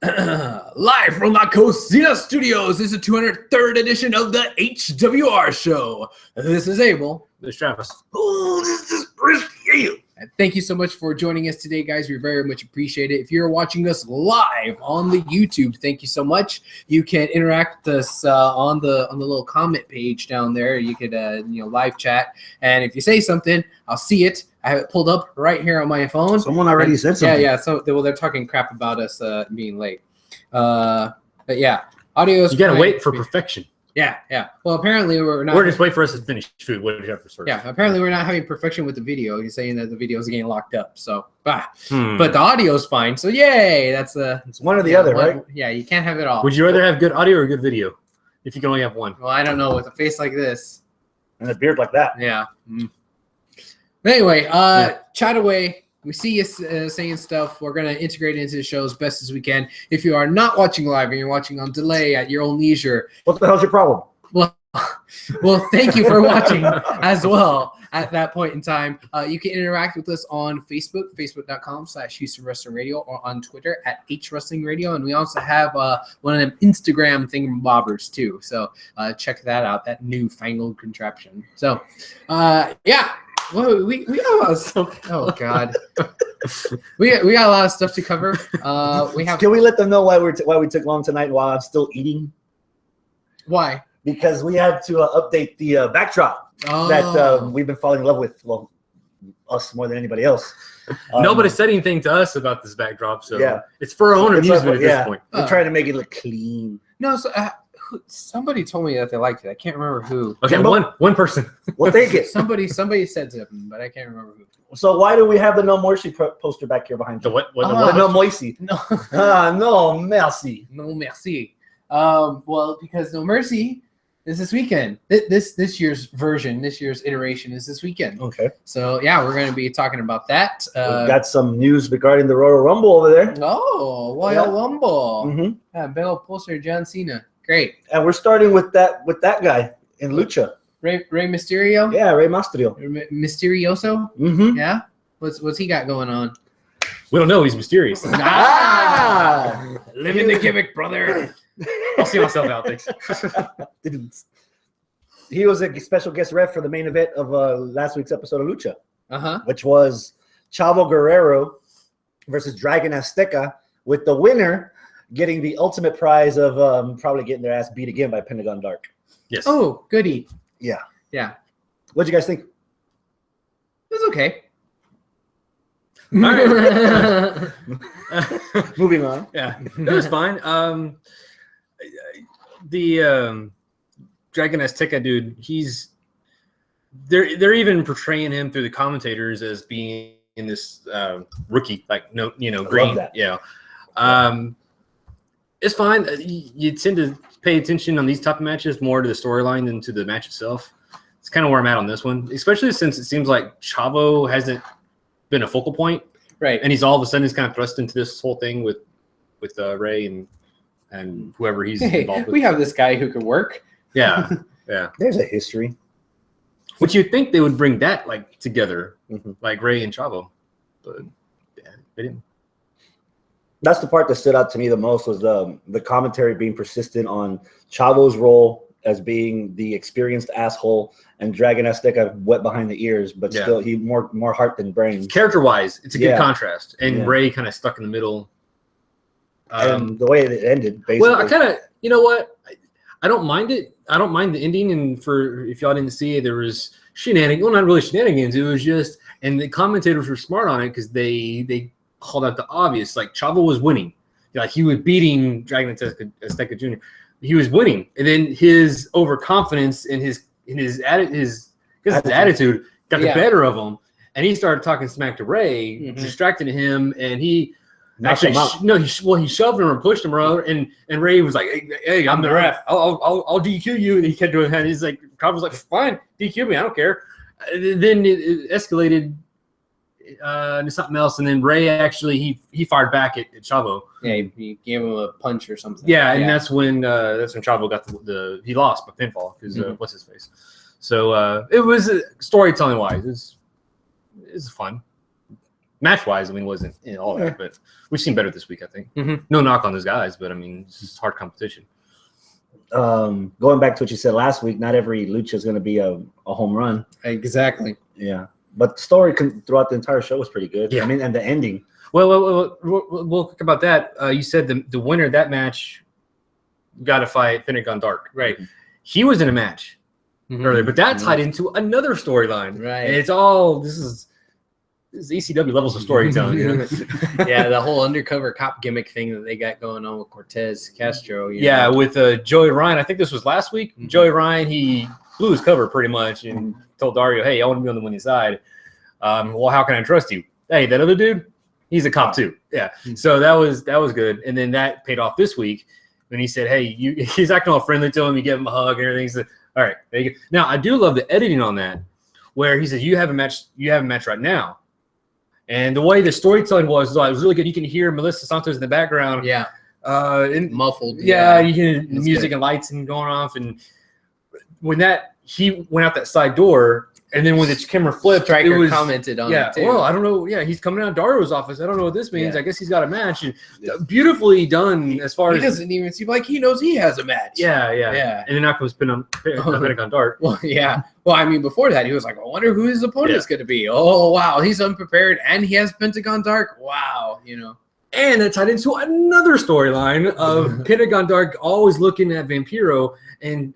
Live from La Cocina Studios, this is the 203rd edition of the HWR show. This is Abel. This is Travis. Oh, this is Chris. And thank you so much for joining us today, guys. We very much appreciate it. If you're watching us live on the YouTube, thank you so much. You can interact with us on the little comment page down there. You could live chat, and if you say something, I'll see it. I have it pulled up right here on my phone. Someone already said something. Yeah. So they're talking crap about us being late. But yeah, audio is. You gotta wait for perfection. Yeah. Well, apparently we're not. Or just wait for us to finish food. Whatever first. Yeah, apparently we're not having perfection with the video. He's saying that the video is getting locked up. So, but the audio is fine. So, yay! It's one or the other, right? Yeah, you can't have it all. Would you rather have good audio or good video? If you can only have one. Well, I don't know. With a face like this and a beard like that. Yeah. But anyway, chat away. We see you saying stuff. We're going to integrate it into the show as best as we can. If you are not watching live and you're watching on delay at your own leisure. What the hell's your problem? Well, thank you for watching as well at that point in time. You can interact with us on Facebook, facebook.com/Houston Wrestling Radio, or on Twitter at H Wrestling Radio. And we also have one of them Instagram thingamabobbers too. So check that out, that newfangled contraption. So, yeah. Well, we got a lot of stuff. Oh God, we got a lot of stuff to cover. We have. Can we let them know why we took long tonight while I'm still eating? Why? Because we had to update the backdrop that we've been falling in love with. Well, us more than anybody else. Nobody said anything to us about this backdrop, so yeah. It's for our own amusement at this point. We're trying to make it look clean. No, so. Somebody told me that they liked it. I can't remember who. Okay, one person. We'll take it. Somebody said something, but I can't remember who. So why do we have the No Mercy poster back here behind you? The what? No Mercy. No. No Mercy. No Mercy. Well, because No Mercy is this weekend. This year's version, this year's iteration is this weekend. Okay. So yeah, we're going to be talking about that. We've got some news regarding the Royal Rumble over there. Oh, Royal Rumble. Mm-hmm. Yeah, big old poster of John Cena. Great. And we're starting with that guy in Lucha. Rey Mysterio? Yeah, Rey Mysterio. Mysterioso? Mm-hmm. Yeah? What's he got going on? We don't know. He's mysterious. Living the gimmick, brother. I'll see myself out. Thanks. He was a special guest ref for the main event of last week's episode of Lucha, which was Chavo Guerrero versus Dragon Azteca, with the winner getting the ultimate prize of probably getting their ass beat again by Pentagon Dark. Yes. Oh, goody. Yeah. What'd you guys think? It was okay. All right. Moving on. Yeah, it was fine. The Dragon Azteca dude, they're even portraying him through the commentators as being in this rookie, like green. Yeah. It's fine. You tend to pay attention on these type of matches more to the storyline than to the match itself. It's kind of where I'm at on this one, especially since it seems like Chavo hasn't been a focal point, right? And he's all of a sudden he's kind of thrust into this whole thing with Rey and whoever he's involved with. We have this guy who could work. Yeah. There's a history. Which you'd think they would bring that together, like Rey and Chavo, but yeah, they didn't. That's the part that stood out to me the most, was the commentary being persistent on Chavo's role as being the experienced asshole and Dragon Azteca wet behind the ears, but still he more heart than brains. Character-wise, it's a good contrast, and Rey kind of stuck in the middle. And the way it ended, basically. Well, I kind of, you know what? I don't mind it. I don't mind the ending, and if y'all didn't see it, there was shenanigans. Well, not really shenanigans. It was just, and the commentators were smart on it because they called out the obvious. Like Chavo was winning, like he was beating Dragon Azteca Jr. He was winning, and then his overconfidence and his attitude got the better of him, and he started talking smack to Rey, distracting him, and he actually he shoved him or pushed him around, and Rey was like, "Hey, I'm the ref. I'll DQ you," and he kept doing that. He's like, Chavo was like, "Fine, DQ me. I don't care." And then it escalated to something else, and then Rey actually he fired back at Chavo. Yeah, he gave him a punch or something. Yeah, and that's when Chavo got he lost by pinfall because what's his face. So it was storytelling wise, it's fun. match-wise, I mean, wasn't all that, but we've seen better this week, I think. No knock on those guys, but I mean, it's just hard competition. Going back to what you said last week, not every lucha is going to be a home run. Exactly. Yeah, but the story throughout the entire show was pretty good. Yeah. I mean, and the ending. Well, we'll talk about that. You said the winner of that match got to fight Pentagon Dark, right? He was in a match earlier, but that tied into another storyline, right? And it's all this is ECW levels of storytelling. You know? Yeah, the whole undercover cop gimmick thing that they got going on with Cortez Castro. You know? With Joey Ryan. I think this was last week. Joey Ryan, he blew his cover pretty much and told Dario, "Hey, I want to be on the winning side. Well, how can I trust you? Hey, that other dude, he's a cop too. Yeah." So that was good, and then that paid off this week when he said, "Hey, he's acting all friendly to him. You give him a hug and everything." He said, "All right, there you go." Now I do love the editing on that, where he says, "You have a match right now." And the way the storytelling was really good. You can hear Melissa Santos in the background. Yeah. And muffled. Yeah, you hear the music and lights and going off. And when he went out that side door, and then when the camera flipped, Stryker commented on it too. Well, I don't know. Yeah, he's coming out of Dario's office. I don't know what this means. I guess he's got a match. And beautifully done as far as he doesn't even seem like he knows he has a match. Yeah. And then out comes Pentagon Dark. Well, yeah. Well, I mean, before that, he was like, I wonder who his opponent's going to be. Oh, wow. He's unprepared, and he has Pentagon Dark. Wow. You know. And it tied into another storyline of Pentagon Dark always looking at Vampiro and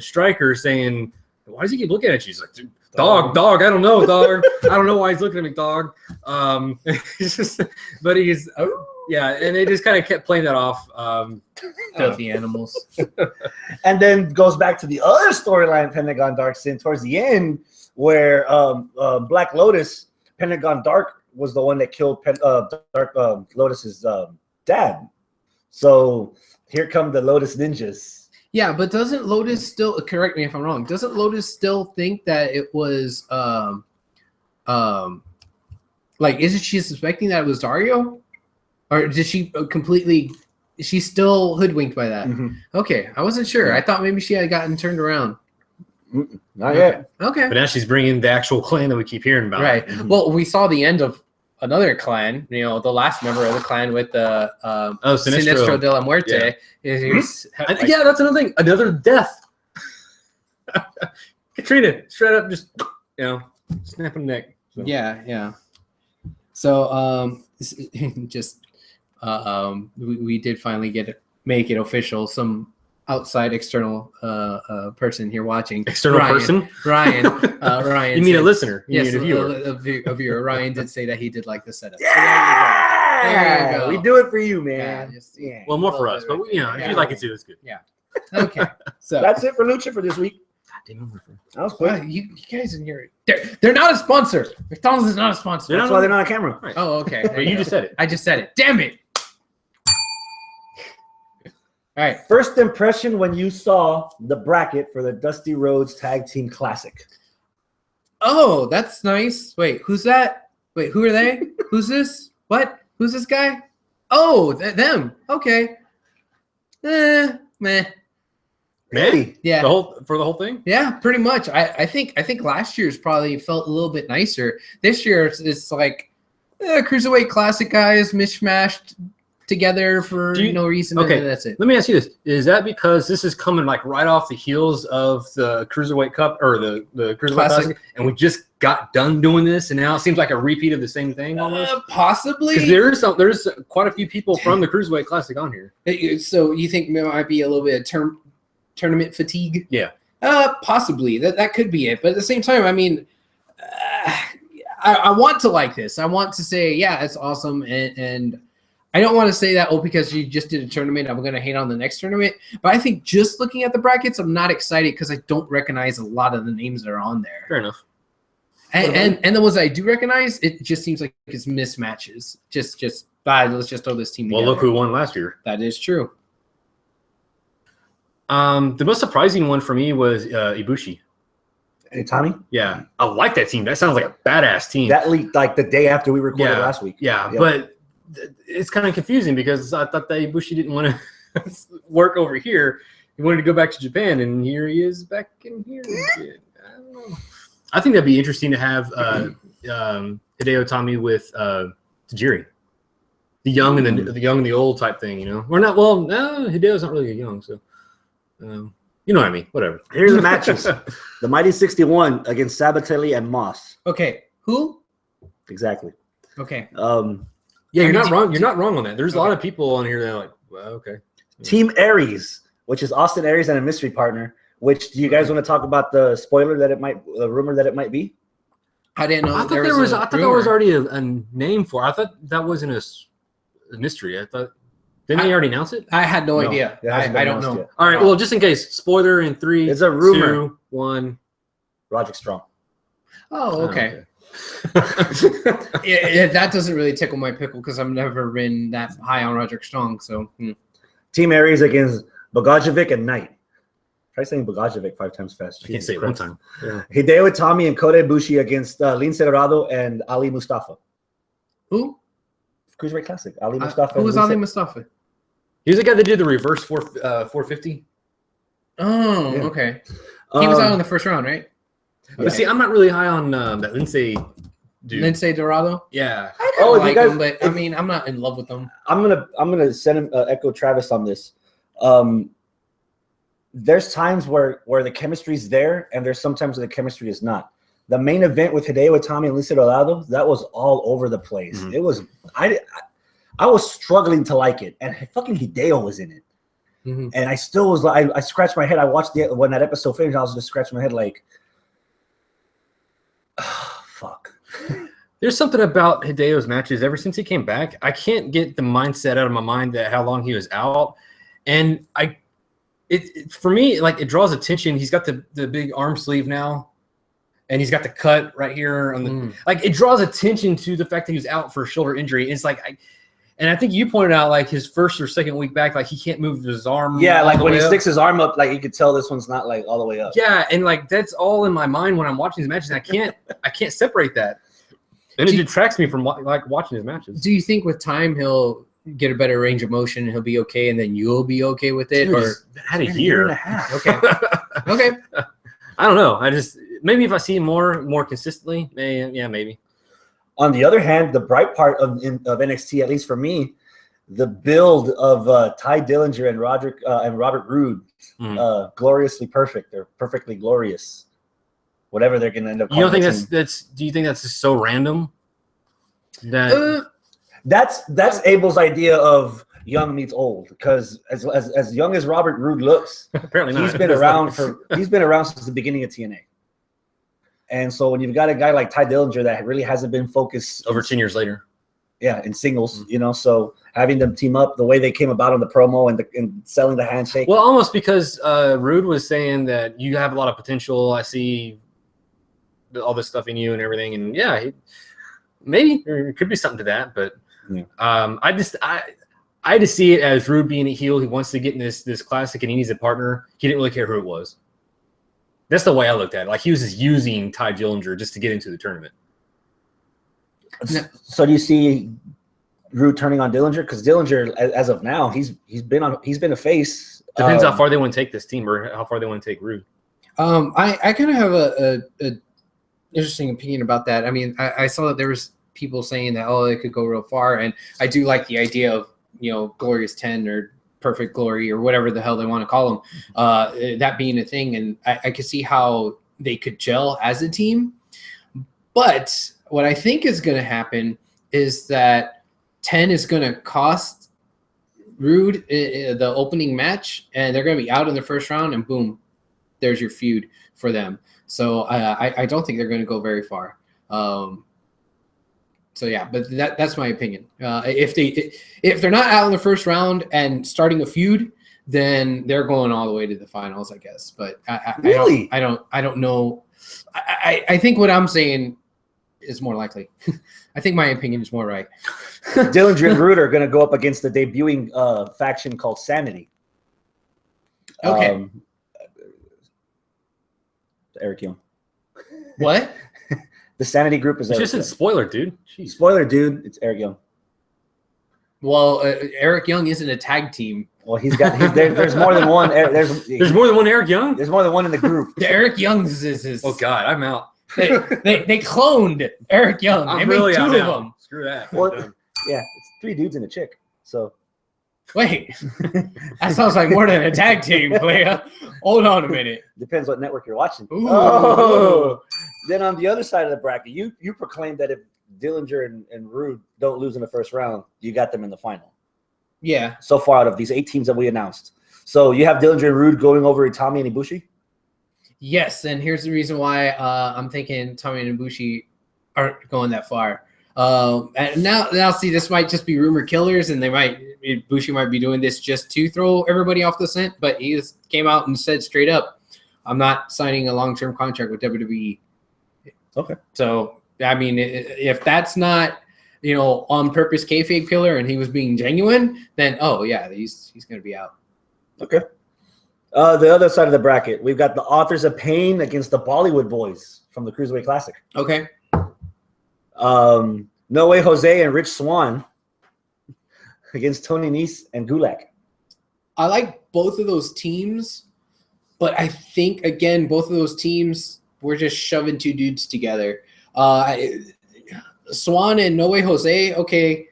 Stryker saying, why does he keep looking at you? He's like, dog, I don't know, dog. I don't know why he's looking at me, dog. And they just kind of kept playing that off. Filthy animals. And then goes back to the other storyline Pentagon Dark's in towards the end, where Black Lotus, Pentagon Dark was the one that killed Lotus's dad. So here come the Lotus Ninjas. Yeah, but doesn't Lotus still, correct me if I'm wrong, doesn't Lotus still think that it was isn't she suspecting that it was Dario? Or did she is she still hoodwinked by that? Okay, I wasn't sure. Yeah. I thought maybe she had gotten turned around. Not yet. Okay. But now she's bringing the actual clan that we keep hearing about. Right. Well, we saw the end of another clan, the last member of the clan with the Sinestro de la Muerte. Yeah, that's another thing. Another death. Katrina, straight up, just snapping the neck. So. Yeah. So we did finally make it official. Some outside external person here watching. Ryan. You mean a listener? You yes, mean a viewer. Ryan did say that he did like the setup. Yeah, there you go. We do it for you, man. Yeah, well, more for us, but if you like it too, it's good. Yeah. Okay. So that's it for Lucha for this week. That was quick. You guys in here, they're not a sponsor. McDonald's is not a sponsor. That's why they're not on camera. Right. Oh, okay. But you just said it. I just said it. Damn it. All right. First impression when you saw the bracket for the Dusty Rhodes Tag Team Classic. Oh, that's nice. Wait, who's that? Wait, who are they? Who's this? What? Who's this guy? Oh, them. Okay. Meh. Really? Yeah. For the whole thing? Yeah, pretty much. I think last year's probably felt a little bit nicer. This year it's like Cruiserweight Classic guys mishmashed together for no reason. Okay, and that's it. Let me ask you this: is that because this is coming like right off the heels of the Cruiserweight Cup or the Cruiserweight Classic, and we just got done doing this, and now it seems like a repeat of the same thing almost? Possibly, because there's quite a few people from the Cruiserweight Classic on here. So you think there might be a little bit of tournament fatigue? Yeah. Possibly. That could be it. But at the same time, I mean, I want to like this. I want to say, yeah, it's awesome, and I don't want to say that, because you just did a tournament, I'm going to hate on the next tournament. But I think just looking at the brackets, I'm not excited because I don't recognize a lot of the names that are on there. Fair enough. And the ones I do recognize, it just seems like it's mismatches. Just let's just throw this team together. Well, look who won last year. That is true. The most surprising one for me was Ibushi. Hey, Tommy? Yeah. I like that team. That sounds like a badass team. That leaked like the day after we recorded last week. Yeah, but it's kind of confusing because I thought that Ibushi didn't want to work over here. He wanted to go back to Japan, and here he is back in here. I don't know. I think that'd be interesting to have Hideo Itami with Tajiri. The young and the young and the old type thing, you know. We're not no, Hideo's not really young, so you know what I mean. Whatever. Here's the matches: the Mighty 61 against Sabatelli and Moss. Okay, who? Exactly. Okay. Yeah, you're not wrong. You're not wrong on that. There's a lot of people on here that are like, well, okay. Team Aries, which is Austin Aries and a mystery partner. Which do you guys want to talk about the spoiler that the rumor that it might be? I didn't know. I thought there was already a name for it. I thought that wasn't a mystery. I thought didn't they already announce it? I had no idea. I don't know. Yet. All right. Well, just in case, spoiler in 3. It's a rumor. 2, 1. Roderick Strong. Oh, okay. Yeah, that doesn't really tickle my pickle because I've never been that high on Roderick Strong. So Team Aries against Bogajevic and Knight. Try saying Bogajevic 5 times fast. I can't say it one time. Yeah. Hideo Itami and Kota Ibushi against Lince Dorado and Ali Mustafa. Who? Cruiserweight Classic. Ali Mustafa. Who was Ali Mustafa? He was the guy that did the reverse 450. Oh, yeah. Okay. He was out in the first round, right? Okay. But see, I'm not really high on that Lince dude. Lince Dorado? Yeah. I like him, but I mean, I'm not in love with him. I'm gonna send him echo Travis on this. There's times where the chemistry is there, and there's sometimes where the chemistry is not. The main event with Hideo Itami and Lince Dorado, that was all over the place. Mm-hmm. It was I was struggling to like it, and fucking Hideo was in it, and I still was like, I scratched my head. I watched when that episode finished. I was just scratching my head like, oh, fuck. There's something about Hideo's matches ever since he came back. I can't get the mindset out of my mind that how long he was out, and for me, like, it draws attention. He's got the big arm sleeve now, and he's got the cut right here on the like. It draws attention to the fact that he was out for a shoulder injury. It's like, I think you pointed out like his first or second week back, like he can't move his arm. Yeah, like when he sticks his arm up, like you could tell this one's not like all the way up. Yeah, and like that's all in my mind when I'm watching his matches. And I can't separate that, and it detracts me from like watching his matches. Do you think with time he'll get a better range of motion and he'll be okay, and then you'll be okay with it? Dude, or had a year and a half. Okay. Okay. I don't know. Maybe if I see him more consistently, maybe. On the other hand, the bright part of NXT, at least for me, the build of Ty Dillinger and Robert Roode, gloriously perfect. They're perfectly glorious. Whatever they're going to end up. You don't think that's? Do you think that's just so random? That's Abel's idea of young meets old, because as young as Robert Roode looks, apparently not. He's been around since the beginning of TNA. And so when you've got a guy like Ty Dillinger that really hasn't been focused over 10 years later, in singles, so having them team up the way they came about on the promo and selling the handshake. Well, almost because Roode was saying that you have a lot of potential. I see all this stuff in you and everything, and maybe there could be something to that, but. Yeah. I just see it as Roode being a heel. He wants to get in this classic, and he needs a partner. He didn't really care who it was. That's the way I looked at it. Like, he was just using Ty Dillinger just to get into the tournament. So do you see Roode turning on Dillinger? Because Dillinger, as of now, he's been a face. Depends how far they want to take this team, or how far they want to take Roode. I kind of have a interesting opinion about that. I mean, I saw that there was people saying that it could go real far, and I do like the idea of Glorious 10 or Perfect Glory or whatever the hell they want to call them, that being a thing, and I could see how they could gel as a team. But what I think is going to happen is that 10 is going to cost Roode the opening match, and they're going to be out in the first round, and boom, there's your feud for them. So I don't think they're going to go very far. So yeah, but that's my opinion. If they're not out in the first round and starting a feud, then they're going all the way to the finals, I guess. But I don't know. I think what I'm saying is more likely. I think my opinion is more right. Dillinger and Roode are going to go up against the debuting faction called Sanity. Okay. Eric Young. What? The Sanity group is just a spoiler, dude. Jeez. Spoiler, dude. It's Eric Young. Well, Eric Young isn't a tag team. Well, there's more than one. There's more than one Eric Young. There's more than one in the group. The Eric Young's is his. Oh God, I'm out. They cloned Eric Young. They made 2 of them. Screw that. Well, yeah, it's 3 dudes and a chick. So wait, that sounds like more than a tag team, player. Hold on a minute. Depends what network you're watching. Ooh. Oh. Then on the other side of the bracket, you proclaimed that if Dillinger and Rude don't lose in the first round, you got them in the final. Yeah. So far out of these 8 teams that we announced. So you have Dillinger and Rude going over Itami and Ibushi? Yes, and here's the reason why I'm thinking Tommy and Ibushi aren't going that far. And now see, this might just be rumor killers, and Ibushi might be doing this just to throw everybody off the scent. But he just came out and said straight up, "I'm not signing a long-term contract with WWE." Okay. So I mean, if that's not on purpose kayfabe killer, and he was being genuine, then he's going to be out. Okay. The other side of the bracket, we've got the Authors of Pain against the Bollywood Boys from the Cruiserweight Classic. Okay. No Way Jose and Rich Swann against Tony Nese and Gulak. I like both of those teams, but I think, again, both of those teams were just shoving 2 dudes together. Swan and No Way Jose, okay,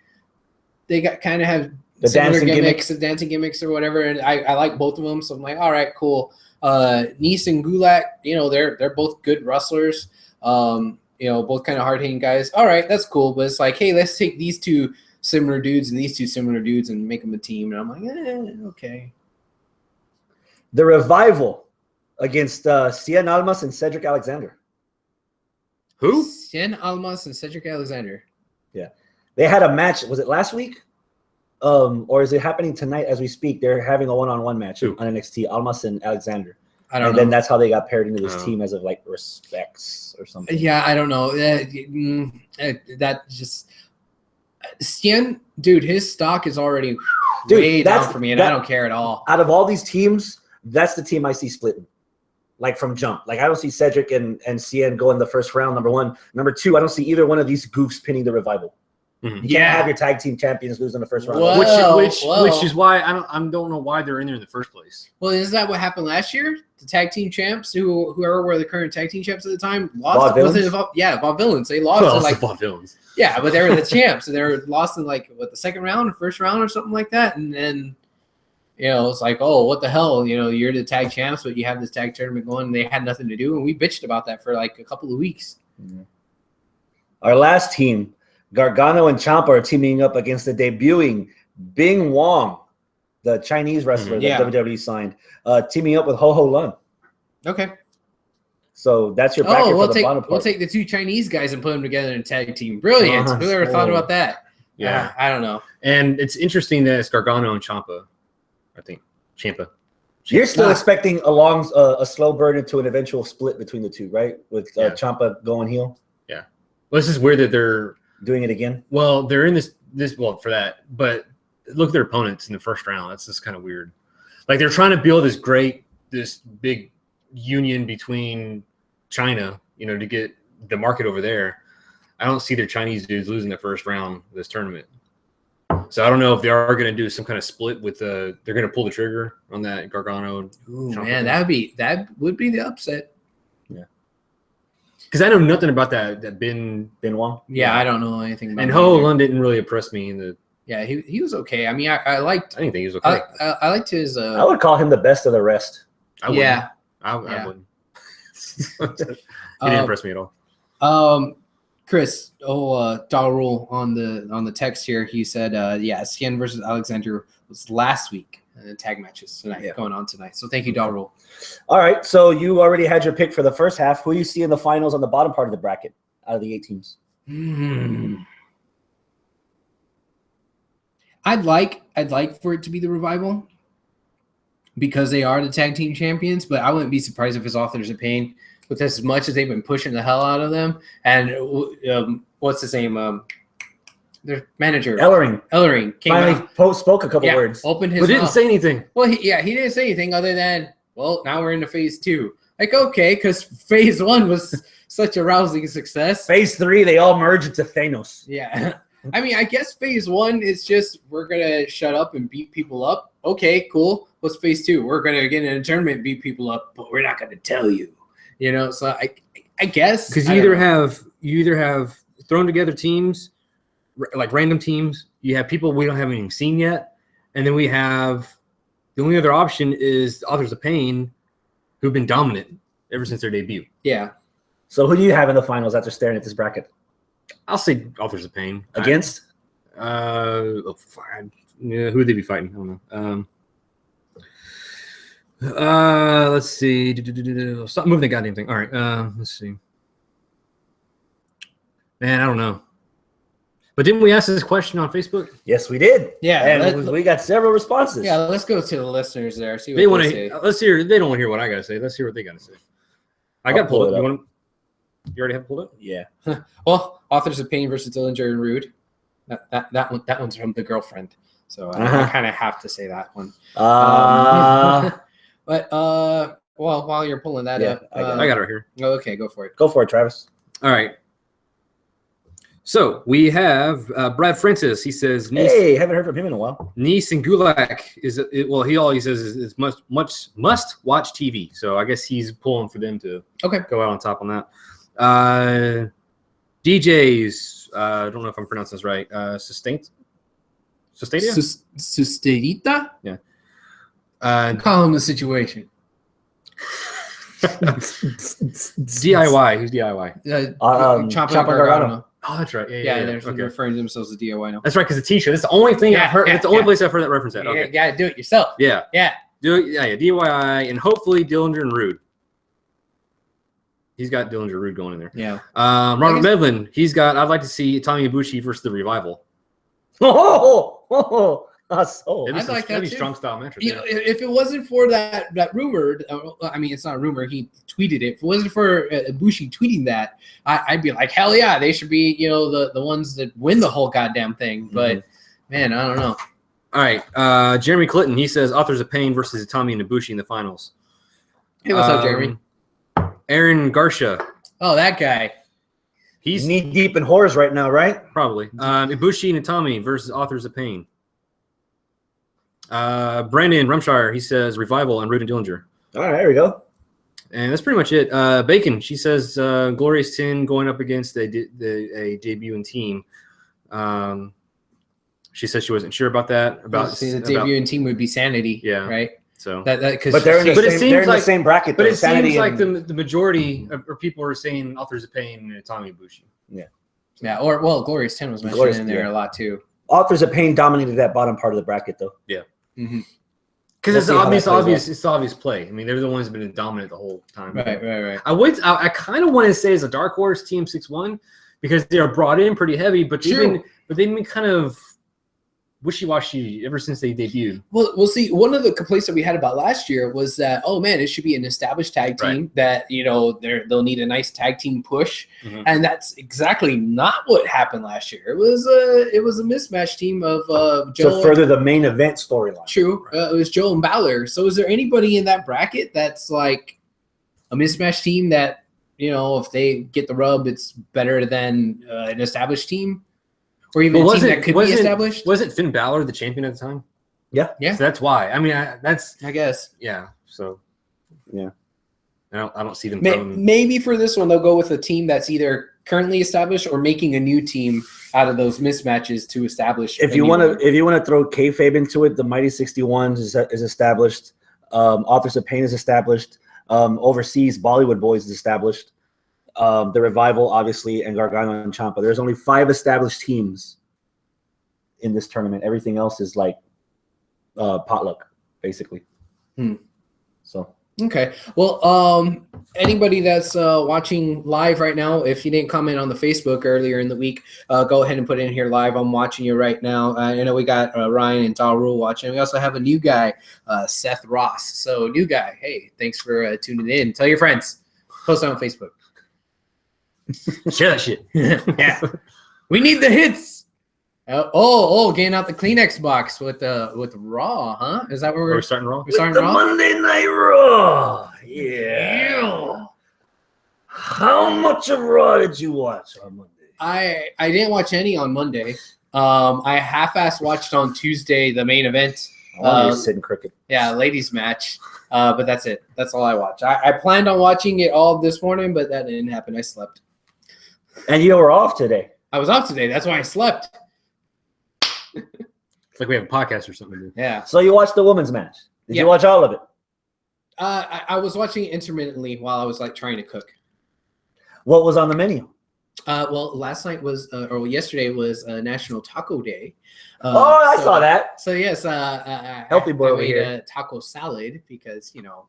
they kind of have the dancing gimmicks or whatever, and I like both of them, so I'm like, all right, cool. Nese and Gulak, they're both good wrestlers, both kind of hard-hitting guys. All right, that's cool, but it's like, hey, let's take these 2 similar dudes and these 2 similar dudes and make them a team, and I'm like, okay. The Revival against Cien Almas and Cedric Alexander. Who? Cien Almas and Cedric Alexander. Yeah. They had a match, was it last week? Or is it happening tonight as we speak? They're having a one-on-one match on NXT, Almas and Alexander. I don't know. And then that's how they got paired into this team as of like respects or something. Yeah, I don't know. That just Cien, dude, his stock is already way down for me, and I don't care at all. Out of all these teams, that's the team I see splitting. Like from jump. Like I don't see Cedric and Cien go in the first round, number 1. Number 2, I don't see either one of these goofs pinning the Revival. Mm-hmm. You can't have your tag team champions lose in the first round. Which is why I don't know why they're in there in the first place. Well, isn't that what happened last year? The tag team champs, whoever were the current tag team champs at the time, lost. Vaudevillains. They lost Vaudevillains. Yeah, but they were the champs, so they were lost in the second round or first round or something like that, and then it's like, oh, what the hell? You're the tag champs, but you have this tag tournament going, and they had nothing to do, and we bitched about that for like a couple of weeks. Mm-hmm. Our last team, Gargano and Ciampa, are teaming up against the debuting Bing Wong, the Chinese wrestler that WWE signed, teaming up with Ho Ho Lun. Okay. So that's your bracket for the bottom part. We'll take the 2 Chinese guys and put them together in a tag team. Brilliant. Who ever thought about that? Yeah. I don't know. And it's interesting that it's Gargano and Ciampa. I think Ciampa. You're still expecting a slow burn into an eventual split between the 2, right? With Ciampa going heel. Yeah. Well, this is weird that they're doing it again. Well, they're in this for that, but look at their opponents in the first round. That's just kind of weird. Like they're trying to build this big union between China, to get the market over there. I don't see their Chinese dudes losing the first round of this tournament. So I don't know if they are going to do some kind of split with they're going to pull the trigger on that Gargano. Ooh, man, that would be the upset. Yeah. Because I know nothing about that Ben Wong. Yeah, I don't know anything about. And Ho Lun didn't really impress me in the. Yeah, he was okay. I mean, I liked. I didn't think he was okay. I liked his. I would call him the best of the rest. I wouldn't. He didn't impress me at all. Chris, Darrell on the text here, he said, Cien versus Alexander was last week. Tag matches tonight, going on tonight. So thank you, Darrell. All right, so you already had your pick for the first half. Who do you see in the finals on the bottom part of the bracket out of the 8 teams? I'd like for it to be the Revival because they are the tag team champions, but I wouldn't be surprised if it's Authors of Pain with as much as they've been pushing the hell out of them. And what's his name? Their manager, Ellering came finally spoke a couple words. Opened his but didn't mouth. Say anything. Well, he didn't say anything other than, well, now we're into phase 2. Like, okay, because phase 1 was such a rousing success. Phase 3, they all merge into Thanos. Yeah. I mean, I guess phase 1 is just we're going to shut up and beat people up. Okay, cool. What's phase 2? We're going to get in a tournament and beat people up, but we're not going to tell you. So I guess because you either have thrown together teams, like random teams. You have people we don't have even seen yet, and then we have the only other option is Authors of Pain, who've been dominant ever since their debut. Yeah. So who do you have in the finals after staring at this bracket? I'll say Authors of Pain. Against? Who would they be fighting? I don't know. Let's see. Stop moving the goddamn thing. All right. Let's see. Man, I don't know. But didn't we ask this question on Facebook? Yes, we did. Yeah, and we got several responses. Yeah, let's go to the listeners there. See what they want to. say. Let's hear. They don't want to hear what I gotta say. Let's hear what they gotta say. I got pulled up. You already have it pulled up? Yeah. Well, Authors of Pain versus Dillinger and Rude. That one's from the girlfriend. So I kind of have to say that one. But well, while you're pulling that up, I got it right here. Oh, okay, go for it. Go for it, Travis. All right. So we have Brad Francis. He says, "Hey, haven't heard from him in a while." Nice and Gulak all he says is must watch TV. So I guess he's pulling for them to go out on top on that. DJs. I don't know if I'm pronouncing this right. Sustainita. Yeah. Call him the situation. DIY. Who's DIY? Ciampa Gargano. Oh, that's right. Yeah, they're referring to themselves as DIY now. That's right, because the T-shirt. That's the only thing I've heard. It's the only place I've heard that reference at. Okay. You gotta do it yourself. Yeah. Yeah. Do it. Yeah. DIY and hopefully Dillinger and Rude. He's got Dillinger Rude going in there. Yeah. Robert Medlin. He's got. I'd like to see Tommy Ibushi versus the Revival. I'd like that too. Strong style match. You know, if it wasn't for that rumor, I mean, it's not a rumor. He tweeted it. If it wasn't for Ibushi tweeting that, I'd be like, hell yeah, they should be, the ones that win the whole goddamn thing. But man, I don't know. All right, Jeremy Clinton. He says Authors of Pain versus Tommy and Ibushi in the finals. Hey, what's up, Jeremy? Aaron Garcia. Oh, that guy. He's knee deep in horrors right now, right? Probably. Ibushi and Itami versus Authors of Pain. Brandon Rumshire, he says Revival and Rude and Dillinger. All right, there we go. And that's pretty much it. Bacon, she says Glorious 10 going up against a debuting team. She says she wasn't sure about that. The debuting team would be Sanity. Yeah. Right. So, but they're in the same bracket. But it seems like the majority of people are saying Authors of Pain and Tommy Ibushi. Yeah. Yeah. Or Glorious 10 was mentioned in there a lot too. Authors of Pain dominated that bottom part of the bracket, though. Yeah. Because it's obvious play. I mean, they're the ones that have been dominant the whole time. Right. I kind of want to say as a dark horse Team 6-1 because they are brought in pretty heavy, but they've been kind of wishy-washy ever since they debuted. Well, we'll see. One of the complaints that we had about last year was that, oh man, it should be an established tag team that they'll need a nice tag team push, and that's exactly not what happened last year. It was a mismatch team of Joe to further the main event storyline. True, it was Joe and Balor. So, is there anybody in that bracket that's like a mismatch team that if they get the rub, it's better than an established team? Or even a team that could be established? Wasn't Finn Balor the champion at the time? Yeah. Yeah. So that's why. I mean, I guess. Yeah. So, yeah. I don't see them. Maybe for this one, they'll go with a team that's either currently established or making a new team out of those mismatches to establish. If you want to throw kayfabe into it, the Mighty 61s is established. Authors of Pain is established. Overseas, Bollywood Boys is established. The Revival, obviously, and Gargano and Ciampa. There's only 5 established teams in this tournament. Everything else is like potluck, basically. So okay. Well, anybody that's watching live right now, if you didn't comment on the Facebook earlier in the week, go ahead and put it in here live. I'm watching you right now. I know we got Ryan and Daru watching. We also have a new guy, Seth Ross. So, new guy. Hey, thanks for tuning in. Tell your friends. Post it on Facebook. Share that shit. Yeah. We need the hits. Getting out the Kleenex box with Raw, huh? Is that where we're starting Raw? We're starting Raw? Monday Night Raw. Yeah. How much of Raw did you watch on Monday? I didn't watch any on Monday. I half-assed watched on Tuesday the main event You're sitting crooked. Yeah, ladies match. But that's it. That's all I watch. I planned on watching it all this morning, but that didn't happen. I slept. And you were off today. I was off today. That's why I slept. It's like we have a podcast or something. Yeah. So you watched the women's match. Did you watch all of it? I was watching it intermittently while I was like trying to cook. What was on the menu? Well, last night was, or yesterday was National Taco Day. I saw that. So yes, healthy boy over I here. made a taco salad because because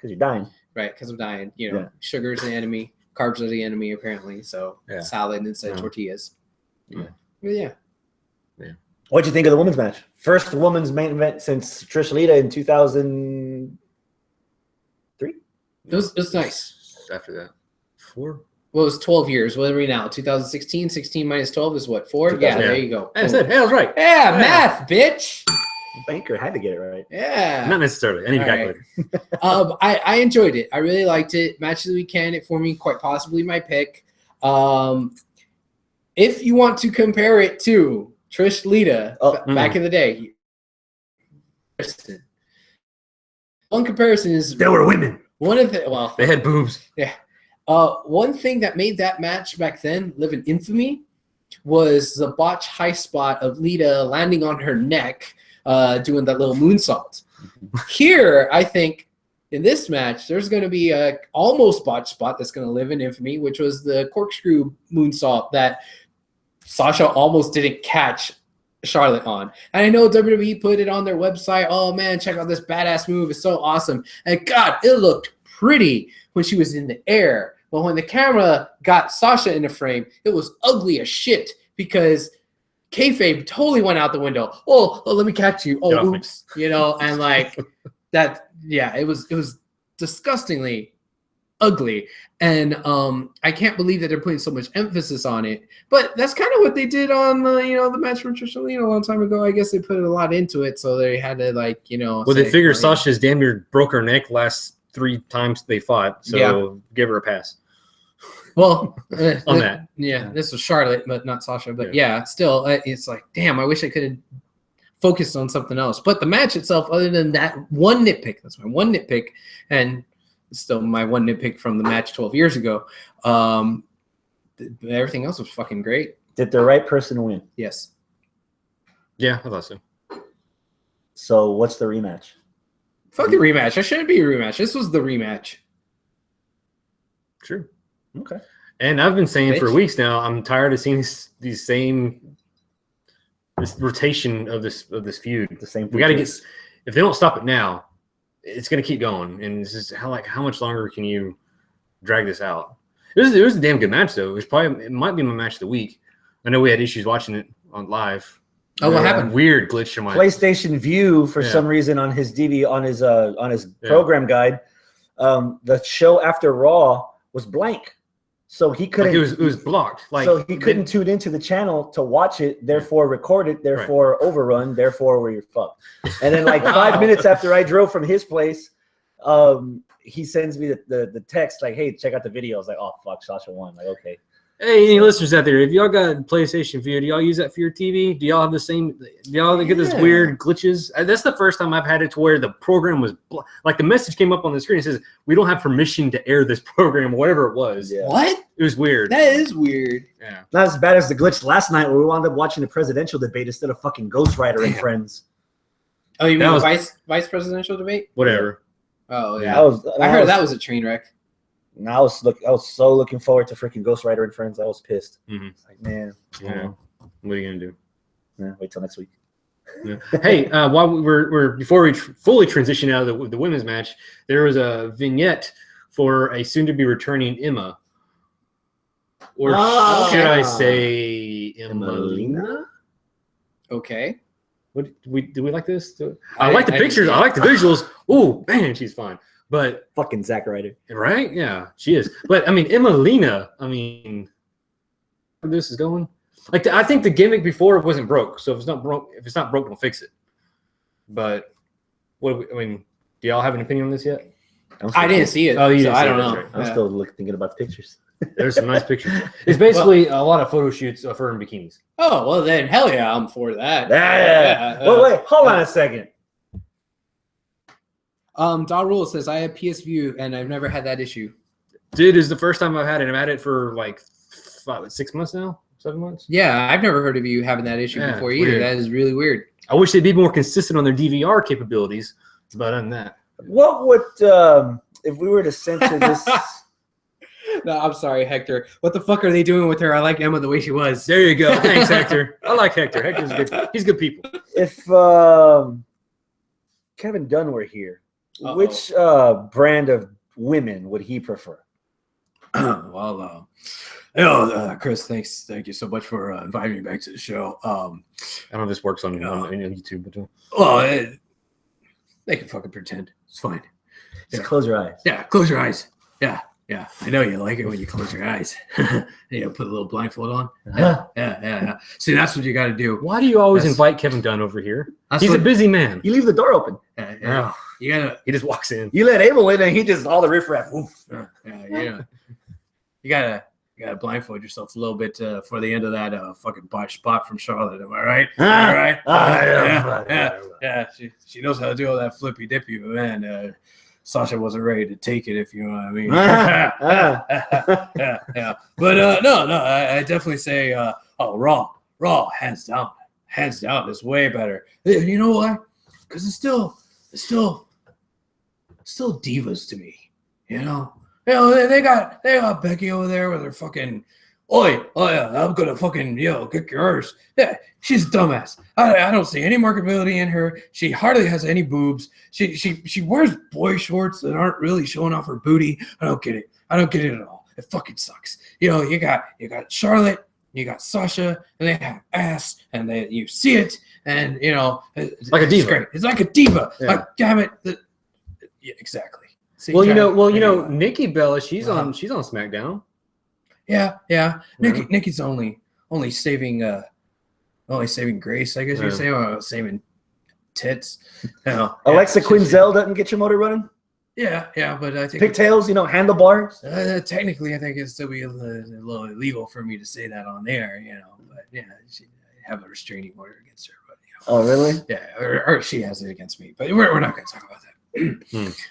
you're dying. Right, because I'm dying. Sugar's the enemy, carbs are the enemy apparently. So salad instead of tortillas. Yeah. Yeah. What'd you think of the women's match? First women's main event since Trish Lita in 2003. It was nice. After that, 4. Well, it was 12 years. What are we now? 2016. 16 minus 12 is what? 4. Yeah, there you go. I said, I was right. Yeah, math, bitch. Banker had to get it right. Yeah. Not necessarily. I need to calculate. I enjoyed it. I really liked it. Match of the weekend, it for me, quite possibly my pick. If you want to compare it to Trish Lita back in the day, one comparison is there were women. One of the they had boobs. Yeah. One thing that made that match back then live in infamy was the botch high spot of Lita landing on her neck, doing that little moonsault. Here, I think in this match, there's going to be a almost botch spot that's going to live in infamy, which was the corkscrew moonsault that Sasha almost didn't catch Charlotte on. And I know WWE put it on their website. Oh man, check out this badass move. It's so awesome. And God, it looked pretty when she was in the air. But when the camera got Sasha in the frame, it was ugly as shit because kayfabe totally went out the window. Oh, let me catch you. Oh, oops. And like that, yeah, it was disgustingly ugly. And I can't believe that they're putting so much emphasis on it. But that's kind of what they did on the match from Trish Lita a long time ago. I guess they put a lot into it, so they had to Well, they figured Sasha's damn near broke her neck last 3 times they fought, so give her a pass. Well, on that. Yeah, this was Charlotte, but not Sasha. But yeah, still, it's like, damn, I wish I could have focused on something else. But the match itself, other than that one nitpick, that's my one nitpick, and still my one nitpick from the match 12 years ago. Everything else was fucking great. Did the right person win? Yes. Yeah, I thought so. So what's the rematch? Fuck the rematch. It shouldn't be a rematch. This was the rematch. True. Okay. And I've been saying for weeks now, I'm tired of seeing this rotation of this feud. The same. We got to get. If they don't stop it now, it's going to keep going. And this is how much longer can you drag this out? It was a damn good match though. It might be my match of the week. I know we had issues watching it on live. Oh, what happened? Weird glitch in my PlayStation View for some reason on his on his program guide. The show after Raw was blank, so he couldn't. It was blocked. So he couldn't tune into the channel to watch it. Therefore, record it. Therefore, overrun. Therefore, we're fucked. And then, 5 minutes after I drove from his place, he sends me the text like, "Hey, check out the video." I was like, "Oh fuck, Sasha won." Like, okay. Hey, any listeners out there, if y'all got PlayStation View, do y'all use that for your TV? Do y'all have the same? Do y'all get this weird glitches? That's the first time I've had it to where the program was the message came up on the screen. It says we don't have permission to air this program, whatever it was. Yeah. What? It was weird. That is weird. Yeah. Not as bad as the glitch last night where we wound up watching the presidential debate instead of fucking Ghost Rider and Friends. Oh, you mean vice presidential debate? Whatever. Oh yeah. I heard that was a train wreck. And I was so looking forward to freaking Ghost Rider and Friends. I was pissed. Mm-hmm. It's like, man, what are you gonna do? Yeah, wait till next week. Yeah. Hey, while before we fully transition out of the women's match, there was a vignette for a soon-to-be returning Emma, or should I say Emmalina? Okay. What do we like this? I like the pictures. I like the visuals. Oh man, she's fine. But fucking Zack Ryder, right? Yeah, she is. But I mean, Emmalina. I mean, where this is going. I think the gimmick before it wasn't broke. So if it's not broke, don't fix it. But do y'all have an opinion on this yet? I didn't see it. Oh, you so I don't know. Right. I'm still thinking about the pictures. There's some nice pictures. It's basically a lot of photo shoots of her in bikinis. Oh well, then hell yeah, I'm for that. Yeah. Wait, hold on a second. Da Rule says I have PS View and I've never had that issue. Dude, this is the first time I've had it. I've had it for like 6 months now, 7 months. Yeah, I've never heard of you having that issue before either. Weird. That is really weird. I wish they'd be more consistent on their DVR capabilities. But other than that, what would if we were to censor this? No, I'm sorry, Hector. What the fuck are they doing with her? I like Emma the way she was. There you go. Thanks, Hector. I like Hector. Hector's good. He's good people. If Kevin Dunn were here, which brand of women would he prefer? Well, Chris, thank you so much for inviting me back to the show. I don't know if this works on YouTube, but they can fucking pretend. It's fine. Just close your eyes. Yeah, close your eyes. Yeah. I know you like it when you close your eyes. Put a little blindfold on. Yeah. See, that's what you got to do. Why do you always invite Kevin Dunn over here? He's a busy man. You leave the door open. You gotta. He just walks in. You let Abel in, and he just all the riffraff. You gotta blindfold yourself a little bit for the end of that fucking botched spot from Charlotte. Am I right? All right. Yeah. She knows how to do all that flippy dippy, but man. Sasha wasn't ready to take it, if you know what I mean. Yeah. But no, I definitely say, Raw, hands down, is way better. You know why? Because it's still divas to me. You know, they got Becky over there with her fucking. I'm gonna fucking kick your ass. Yeah, she's a dumbass. I don't see any marketability in her. She hardly has any boobs. She wears boy shorts that aren't really showing off her booty. I don't get it at all. It fucking sucks. You got Charlotte, you got Sasha, and they have ass, and you see it, and it's like a diva. Great. It's like a diva. Yeah. Like damn it. Yeah, exactly. See, Nikki Bella, she's on SmackDown. Yeah. Nikki's only saving grace, I guess you're saying, saving tits. Alexa Quinzel doesn't get your motor running. Yeah, but I think pigtails, handlebars. Technically, I think it'd still be a little illegal for me to say that on there, But yeah, she have a restraining order against her. But oh, really? Yeah, or she has it against me. But we're not going to talk about that.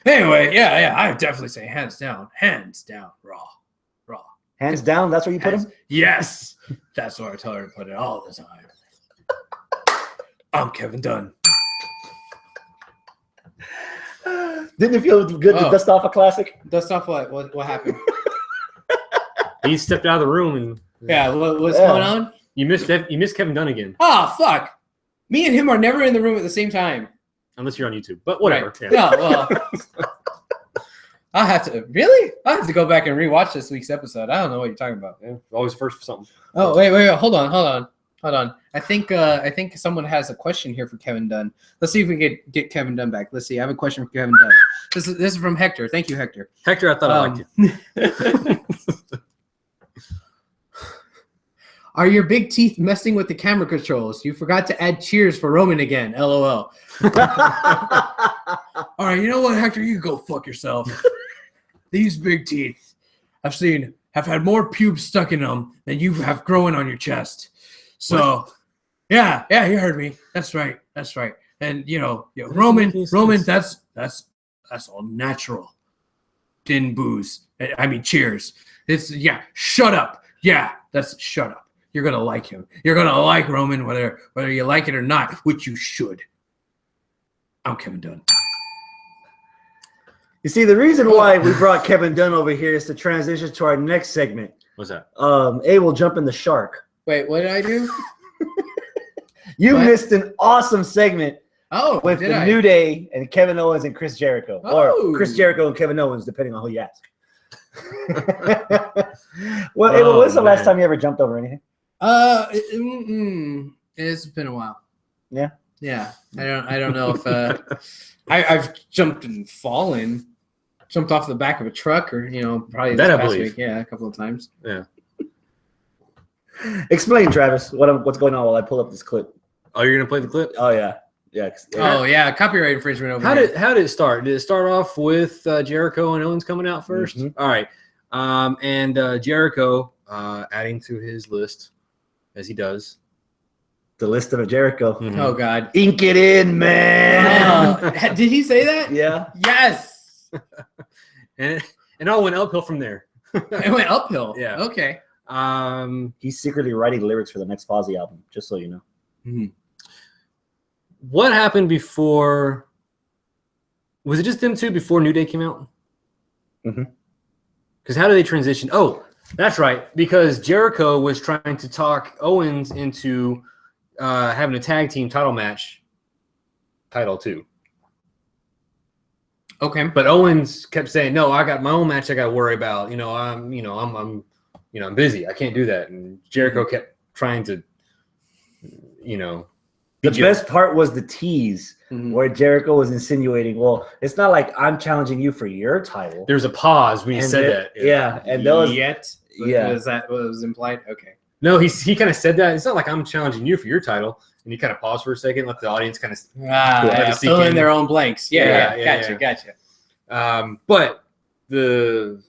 Anyway, yeah, I definitely say hands down, Raw. Hands down, that's where you put him? Yes. That's where I tell her to put it all the time. I'm Kevin Dunn. Didn't it feel good to dust off a classic? Dust off what? What happened? He stepped out of the room and what's going on? You missed Kevin Dunn again. Oh, fuck. Me and him are never in the room at the same time. Unless you're on YouTube. But whatever. Right. Yeah. No, well. I'll have to go back and rewatch this week's episode. I don't know what you're talking about. Yeah, always first for something. Oh, wait. Hold on. I think someone has a question here for Kevin Dunn. Let's see if we can get Kevin Dunn back. Let's see. I have a question for Kevin Dunn. This is from Hector. Thank you, Hector. Hector, I thought I liked you. Are your big teeth messing with the camera controls? You forgot to add cheers for Roman again. LOL. All right, you know what, Hector? You can go fuck yourself. These big teeth have had more pubes stuck in them than you have growing on your chest. So, what? Yeah, you heard me. That's right. And Roman, that's all natural. Din booze. I mean, cheers. Shut up. Yeah, shut up. You're gonna like him. You're gonna like Roman, whether you like it or not, which you should. I'm Kevin Dunn. You see, the reason why we brought Kevin Dunn over here is to transition to our next segment. What's that? Abel jumping the shark. Wait, what did I do? You missed an awesome segment. With the New Day and Kevin Owens and Chris Jericho, or Chris Jericho and Kevin Owens, depending on who you ask. Well, Abel, when's the last time you ever jumped over anything? It's been a while. Yeah. I don't know if I've jumped and fallen, jumped off the back of a truck, or probably this past week. Yeah, a couple of times. Yeah. Explain, Travis, what's going on while I pull up this clip. Oh, you're gonna play the clip? Oh yeah. Oh yeah, copyright infringement over here. How did it start? Did it start off with Jericho and Owens coming out first? Mm-hmm. All right, and Jericho adding to his list, as he does, The List of Jericho. Mhm. Oh God. Ink it in, man. Did he say that? Yeah. Yes. And all went uphill from there. It went uphill. Yeah. Okay. He's secretly writing lyrics for the next Fozzy album, just so you know. Mm-hmm. What happened before? Was it just them two before New Day came out? Mm-hmm. Because how did they transition? Oh, that's right. Because Jericho was trying to talk Owens into having a tag team title too. Okay. But Owens kept saying, "No, I got my own match I got to worry about. I'm busy. I can't do that." And Jericho kept trying to, The best part was the tease where Jericho was insinuating, well, it's not like I'm challenging you for your title. There's a pause when he said that. Yeah. And Is that what was implied? Okay. No, he kind of said that. It's not like I'm challenging you for your title. And he kind of paused for a second, let the audience kind of fill in their own blanks. Gotcha. But the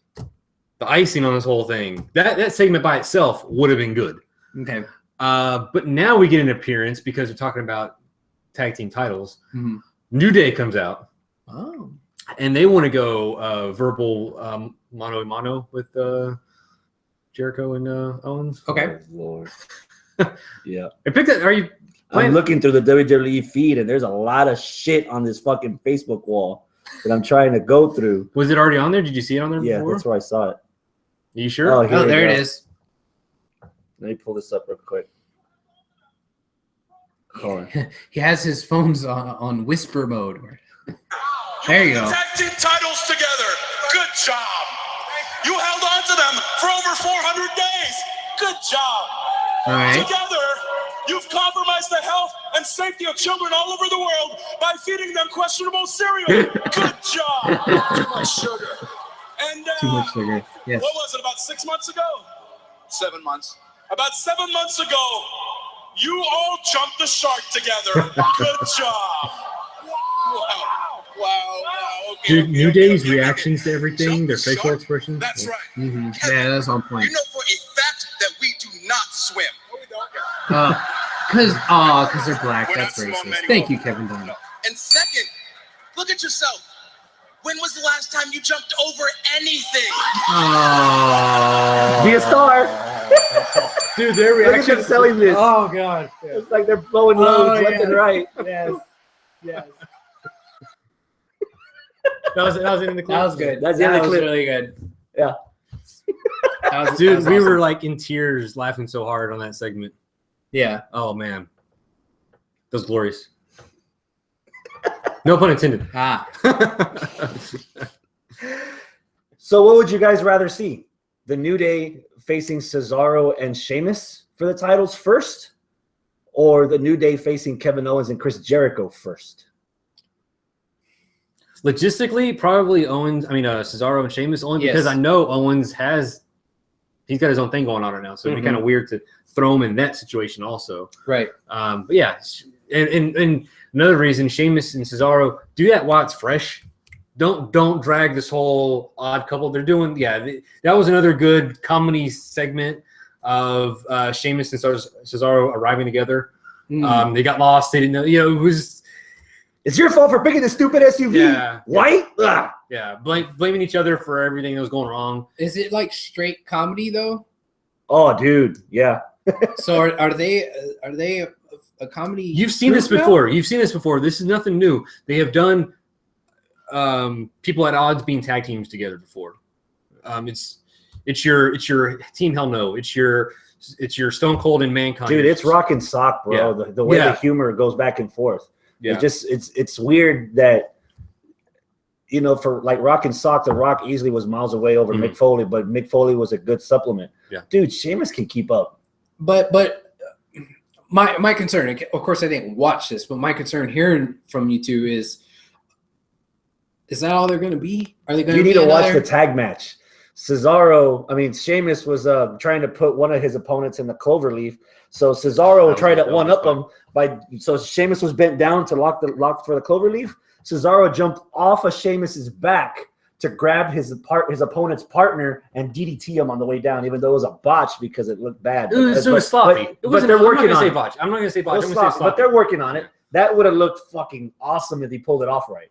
icing on this whole thing, that segment by itself would have been good. Okay. But now we get an appearance because we're talking about tag team titles. Mm-hmm. New Day comes out. Oh. And they want to go verbal mano a mano with Jericho and Owens. Oh, Okay. Lord. Yeah. I picked that. Are you? I'm looking through the WWE feed, and there's a lot of shit on this fucking Facebook wall that I'm trying to go through. Was it already on there? Did you see it on there Yeah, before? that's where I saw it. Are you sure? Oh, There it is. Let me pull this up real quick. Hold on. He has his phones on whisper mode. There you go. Tag team titles together. Good job. You held on to them for over 400 days. Good job. All right. Together, you've compromised the health and safety of children all over the world by feeding them questionable cereal. Good job. Too much sugar. And Too much sugar. Yes. what was it, about 6 months ago? 7 months. About 7 months ago, you all jumped the shark together. Good job. Wow. Okay, Dude, New Day's reactions to everything, their facial expressions. That's right. Mm-hmm. Yeah, that's on point. You know for a fact that we do not swim. Because they're black. We're That's not small racist. men Thank you, anymore. Kevin Dunn. And second, look at yourself. When was the last time you jumped over anything? Oh. Be a star. Dude, their Look at reaction. them selling this. Oh God. It's like they're blowing loads left and right. Yes. That was in the clip. That was good. That's that in the was clip. really good. Yeah. Dude, was we awesome. were like in tears laughing so hard on that segment. Yeah. Oh man. That was glorious. No pun intended. So what would you guys rather see? The New Day facing Cesaro and Sheamus for the titles first? Or the New Day facing Kevin Owens and Chris Jericho first? Logistically, probably Cesaro and Sheamus, only because Yes. I know Owens he's got his own thing going on right now, so it'd be kind of weird to throw him in that situation also. Right. But yeah, and another reason, Sheamus and Cesaro, do that while it's fresh. Don't drag this whole odd couple. They're doing that was another good comedy segment of Sheamus and Cesaro arriving together. They got lost. They didn't know. It was. It's your fault for picking the stupid SUV. Yeah. White? Ugh. Yeah, blaming each other for everything that was going wrong. Is it like straight comedy though? Oh, dude. Yeah. So are they a comedy? You've seen this before. This is nothing new. They have done people at odds being tag teams together before. It's your Team Hell No. It's your Stone Cold and Mankind. Dude, it's rock and sock, bro. Yeah. The way the humor goes back and forth. Yeah. It's weird that, for like Rock and Sock, The Rock easily was miles away over Mick Foley, but Mick Foley was a good supplement. Yeah. Dude, Sheamus can keep up. But my concern, of course, I didn't watch this, but my concern hearing from you two is that all they're going to be? Are they going to? You need to watch the tag match. Sheamus was trying to put one of his opponents in the cloverleaf. So Cesaro tried to one-up him so Sheamus was bent down to lock for the cloverleaf. Cesaro jumped off of Sheamus's back to grab his opponent's partner and DDT him on the way down, even though it was a botch because it looked bad. It was sloppy. But they're working on it. I'm not gonna say botch. I'm gonna say sloppy. But they're working on it. That would have looked fucking awesome if he pulled it off right.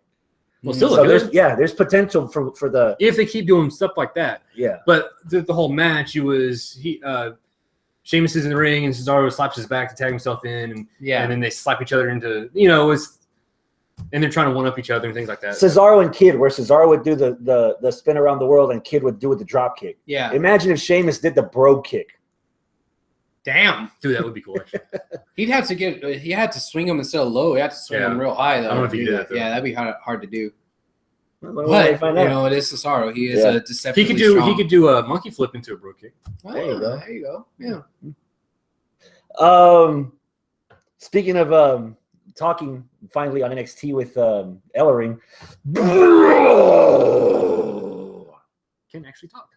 Well, still so there's potential for the if they keep doing stuff like that. Yeah. But the whole match, Sheamus is in the ring and Cesaro slaps his back to tag himself in, and then they slap each other into and they're trying to one up each other and things like that. Cesaro and Kid, where Cesaro would do the spin around the world and Kid would do it the drop kick. Yeah. Imagine if Sheamus did the bro kick. Damn. Dude, that would be cool. He had to swing him instead of low. He had to swing him real high though. I don't know if he did that though. Yeah, that'd be hard to do. But it is Cesaro. He is a deceptively strong. He could do a monkey flip into a bro kick. Oh, there you go. Yeah. Speaking of talking finally on NXT with Ellering. Can actually talk.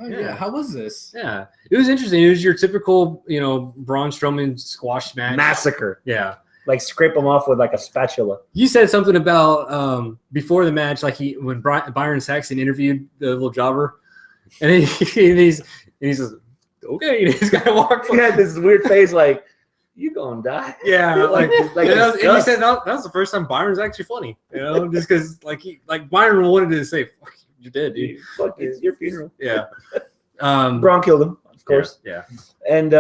Yeah. How was this? Yeah, it was interesting. It was your typical, Braun Strowman squash match Massacre. Yeah. Like scrape him off with like a spatula. You said something about before the match, like when Byron Saxton interviewed the little jobber, and he says, "Okay," and he's gonna walk. He had this weird face, like you gonna die. Yeah, like and he said that was the first time Byron's actually funny, just because Byron wanted to say, "Fuck, you're dead, dude. Fuck, it's your funeral." Yeah. Braun killed him, of course. Yeah. And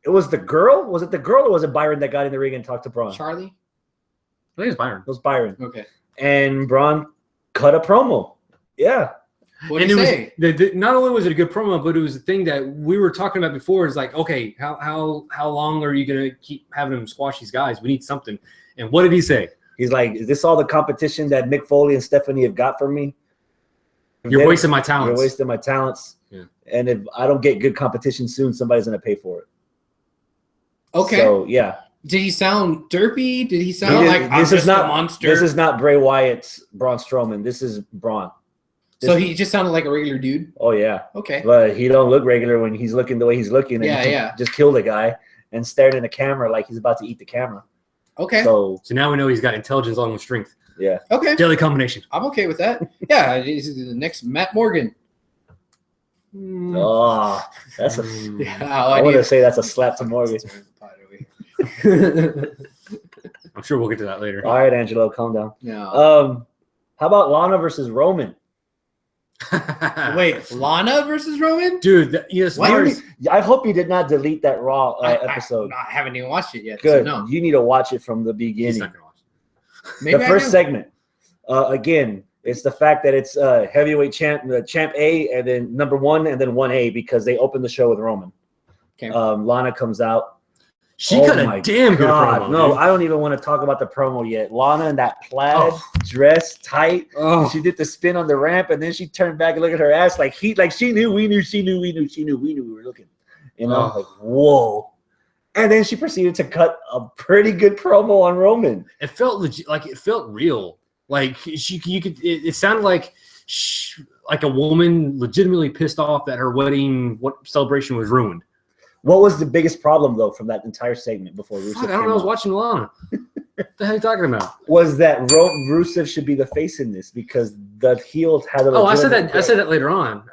it was the girl. Was it the girl or was it Byron that got in the ring and talked to Braun? Charlie? I think it's Byron. It was Byron. Okay. And Braun cut a promo. Yeah. What did he say? Not only was it a good promo, but it was the thing that we were talking about before. Is like, okay, how long are you gonna keep having them squash these guys? We need something. And what did he say? He's like, "Is this all the competition that Mick Foley and Stephanie have got from me? You're wasting my talents. You're wasting my talents. Yeah. And if I don't get good competition soon, somebody's gonna pay for it." Okay. So yeah. Did he sound derpy? Did he sound like this is not a monster? This is not Bray Wyatt's Braun Strowman. This is Braun. So he just sounded like a regular dude? Oh yeah. Okay. But he don't look regular when he's looking the way he's looking. And he just killed a guy and stared in the camera like he's about to eat the camera. Okay. So now we know he's got intelligence along with strength. Yeah. Okay. Deadly combination. I'm okay with that. Yeah. He's the next Matt Morgan. Oh, that's a. I want to say that's a slap to Morgan. I'm sure we'll get to that later. All right, Angelo, calm down. Yeah. How about Lana versus Roman? Wait, Lana versus Roman? Dude, yes. I hope you did not delete that Raw episode. I haven't even watched it yet. Good. So no. You need to watch it from the beginning. He's not gonna watch it. Maybe The first segment. Again, it's the fact that it's heavyweight champ A, and then number 1, and then 1A because they opened the show with Roman. Okay. Lana comes out. She cut a damn good promo. No, dude. I don't even want to talk about the promo yet. Lana in that plaid dress, tight. Oh. She did the spin on the ramp, and then she turned back and looked at her ass like she knew, we knew, she knew, we were looking. Like, whoa. And then she proceeded to cut a pretty good promo on Roman. It felt legit, like it felt real. Like it sounded like a woman legitimately pissed off that her wedding celebration was ruined. What was the biggest problem, though, from that entire segment before Rusev? I don't know. I was watching Lana. What the hell are you talking about? Was that Rusev should be the face in this because the heel had a. Oh, I said that later on.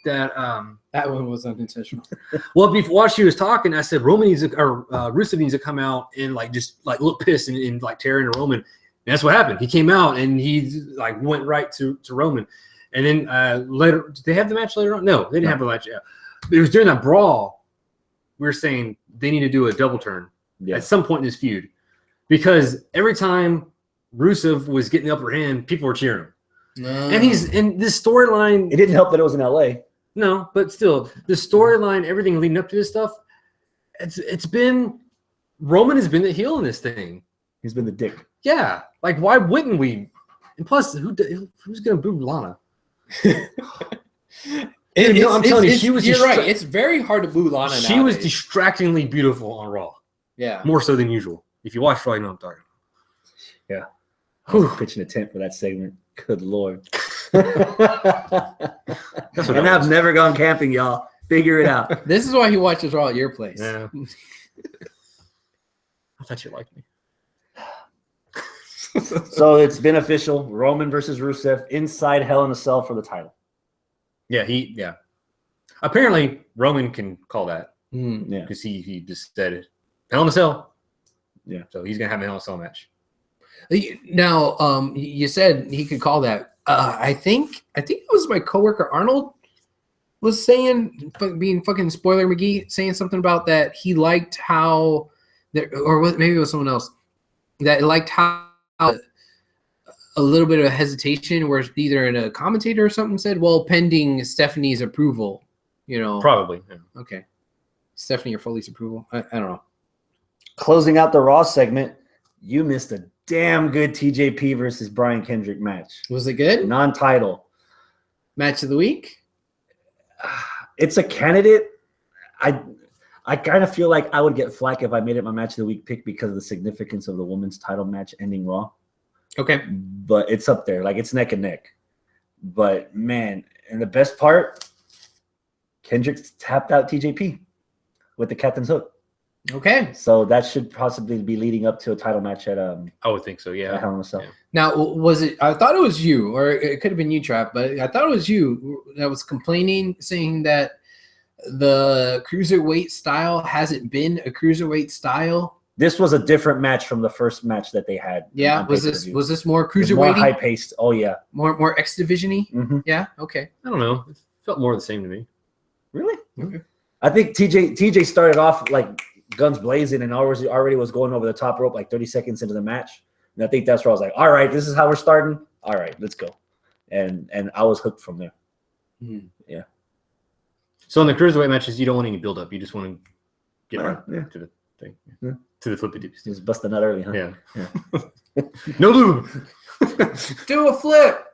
That one was unintentional. Well, while she was talking, I said Rusev needs to come out and just look pissed and tear into Roman. And that's what happened. He came out and he went right to Roman. And then later, did they have the match later on? No, they didn't have the match yet. But it was during that brawl. We were saying they need to do a double turn at some point in this feud because every time Rusev was getting the upper hand, people were cheering him. And he's in this storyline. It didn't help that it was in LA. No, but still, the storyline, everything leading up to this stuff, it's been Roman has been the heel in this thing. He's been the dick. Yeah, why wouldn't we? And plus, who's gonna boo Lana? I'm telling you, she was. You're right. It's very hard to boo Lana. She was distractingly beautiful on Raw. Yeah, more so than usual. If you watch Raw, you know what I'm talking about. Yeah, I was pitching a tent for that segment. Good lord. And I've never gone camping, y'all. Figure it out. This is why he watches Raw at your place. Yeah. I thought you liked me. So it's been official. Roman versus Rusev inside Hell in a Cell for the title. Yeah. Apparently, Roman can call that. Yeah. Because he just said it. Hell in a Cell. Yeah. So he's going to have a Hell in a Cell match. Now, you said he could call that. I think it was my coworker Arnold was saying, being fucking spoiler McGee, saying something about that he liked how, maybe it was someone else, that liked how a little bit of a hesitation where either a commentator or something said, well, pending Stephanie's approval, Probably. Yeah. Okay. Stephanie or Foley's approval. I don't know. Closing out the Raw segment, you missed a damn good TJP versus Brian Kendrick match. Was it good? Non-title. Match of the week? It's a candidate. I kind of feel like I would get flack if I made it my match of the week pick because of the significance of the women's title match ending Raw. Okay. But it's up there. Like, it's neck and neck. But, man, and the best part, Kendrick tapped out TJP with the captain's hook. Okay. So that should possibly be leading up to a title match at I would think so, yeah. Hell in a Cell. Yeah. Now, was it? I thought it was you, or it could have been you, Trap, but I thought it was you that was complaining, saying that the cruiserweight style hasn't been a cruiserweight style. This was a different match from the first match that they had. Yeah, was this more cruiserweight? More high paced. Oh yeah, more X Division-y? Mm-hmm. Yeah. Okay. I don't know. It felt more the same to me. Really? Okay. I think TJ started off like guns blazing and already was going over the top rope like 30 seconds into the match. And I think that's where I was like, all right, this is how we're starting. All right, let's go. And I was hooked from there. Mm-hmm. Yeah. So in the cruiserweight matches, you don't want any build up. You just want to get right Yeah. to the thing. Yeah. To the flippy doops. Just busting out early, huh? Yeah. No lube. Do a flip.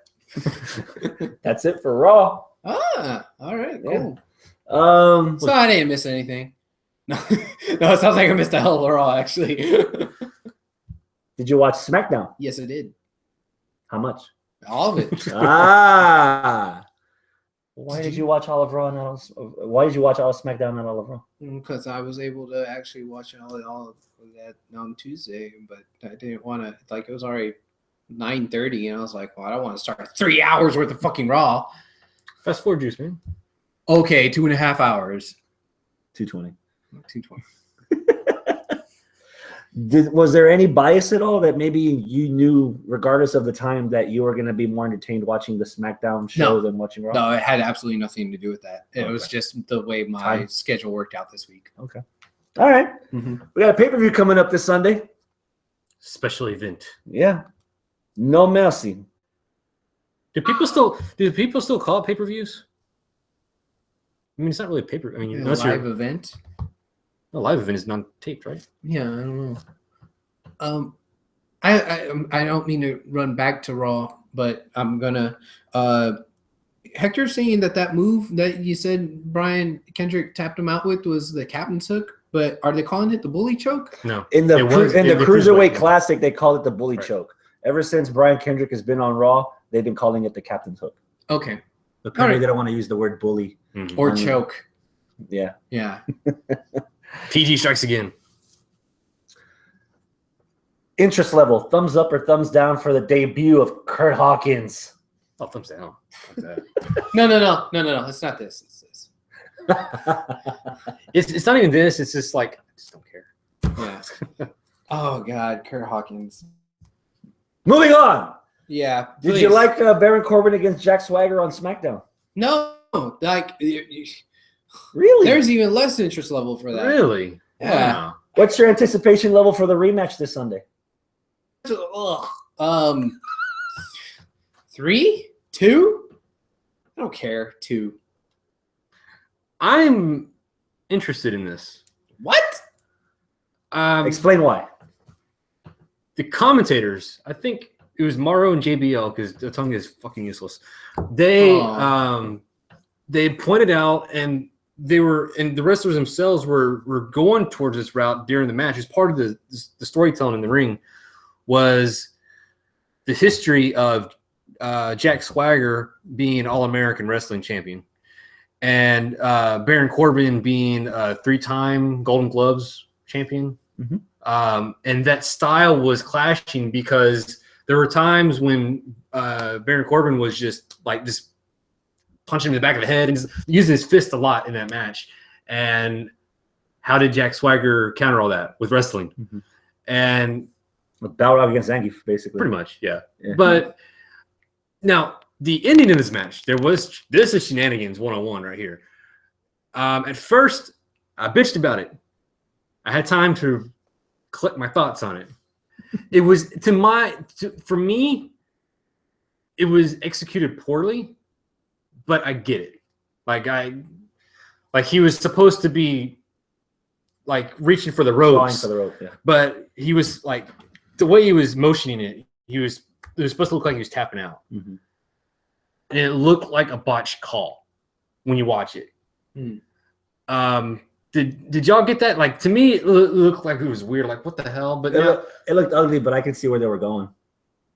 That's it for Raw. Ah, all right, cool. Yeah. So I didn't miss anything. No, it sounds like I missed a hell of a Raw, actually. Did you watch SmackDown? Yes, I did. How much? All of it. Why did you watch all of Raw and why did you watch all of SmackDown and all of Raw? Because I was able to actually watch all of that on Tuesday, but I didn't want to. Like, it was already 9:30, and I was like, well, I don't want to start 3 hours worth of fucking Raw. Fast forward juice, man. Okay, 2.5 hours. 220. 220. Was there any bias at all that maybe you knew, regardless of the time, that you were going to be more entertained watching the SmackDown show than watching Raw? No, it had absolutely nothing to do with that. It was just the way my schedule worked out this week. Okay. All right. Mm-hmm. We got a pay-per-view coming up this Sunday. Special event. Yeah. No Mercy. Do people still call it pay-per-views? I mean, it's not really pay-per. I mean, unless live event. A live event is non-taped, right? Yeah, I don't know. I don't mean to run back to Raw, but I'm gonna. Hector's saying that move that you said Brian Kendrick tapped him out with was the captain's hook, but are they calling it the bully choke? No. In the Cruiserweight Classic, they called it the bully choke. Ever since Brian Kendrick has been on Raw, they've been calling it the captain's hook. Okay. Apparently, they don't want to use the word bully or choke. Yeah. Yeah. PG strikes again. Interest level, thumbs up or thumbs down for the debut of Kurt Hawkins? Oh, thumbs down. No. It's not this. It's this. It's not even this. It's just like, I just don't care. Yeah. Oh God, Kurt Hawkins. Moving on. Yeah. Did you like Baron Corbin against Jack Swagger on SmackDown? No, like really. There's even less interest level for that. Really? Yeah. Wow. What's your anticipation level for the rematch this Sunday? 3, 2. I don't care. 2. I'm interested in this. What? Explain why. The commentators, I think it was Morrow and JBL, because the tongue is fucking useless. They pointed out, and the wrestlers themselves were going towards this route during the match. As part of the storytelling in the ring was the history of Jack Swagger being All-American Wrestling Champion, and Baron Corbin being a 3-time Golden Gloves champion. Mm-hmm. And that style was clashing because There were times when Baron Corbin was just punching him in the back of the head and just using his fist a lot in that match. And how did Jack Swagger counter all that? With wrestling. Mm-hmm. And a battle out against Zangief, basically. Pretty much, yeah. But now the ending of this match, this is shenanigans 101 right here. At first, I bitched about it. I had time to collect my thoughts on it. It was for me, it was executed poorly, but I get it. Like he was supposed to be like reaching for the ropes, but he was like the way he was motioning it. It was supposed to look like he was tapping out, and it looked like a botched call when you watch it. Did y'all get that? Like, to me, it looked like it was weird. Like, what the hell? But it looked ugly, but I could see where they were going.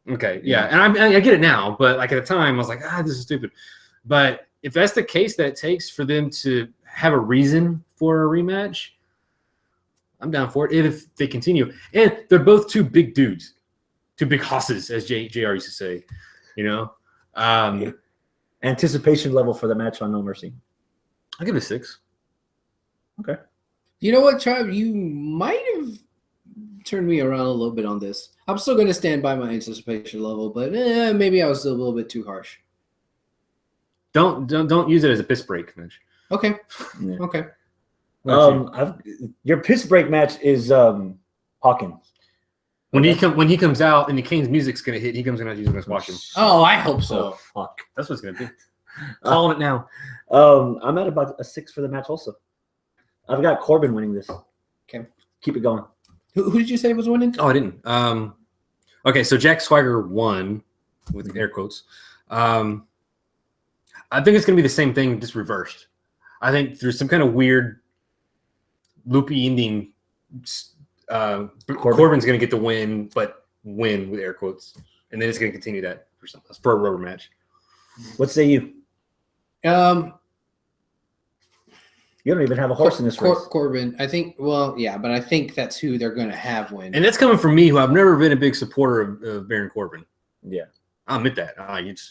Okay, yeah, and I get it now, but like at the time, I was like, this is stupid. But if that's the case that it takes for them to have a reason for a rematch, I'm down for it if they continue. And they're both two big dudes, two big hosses, as JR used to say. You know, anticipation level for the match on No Mercy. I'll give it a 6. Okay. You know what, Trav? You might have turned me around a little bit on this. I'm still going to stand by my anticipation level, but maybe I was a little bit too harsh. Don't use it as a piss break match. Okay. Yeah. Okay. Your piss break match is Hawkins. When he comes out and the Kane's music's gonna hit, he's gonna use it as watch him. Oh, I hope so. Oh, fuck. That's what it's gonna be. Calling it now. I'm at about a 6 for the match also. I've got Corbin winning this. Okay. Keep it going. Who did you say was winning? Oh, I didn't. Okay, so Jack Swagger won with air quotes. I think it's gonna be the same thing, just reversed. I think there's some kind of weird loopy ending. Corbin's gonna get the win, but win with air quotes, and then it's gonna continue that for a rubber match. What say you? You don't even have a horse in this race. Corbin, I think. Well, yeah, but I think that's who they're going to have win. And that's coming from me, who I've never been a big supporter of Baron Corbin. Yeah, I'll admit that.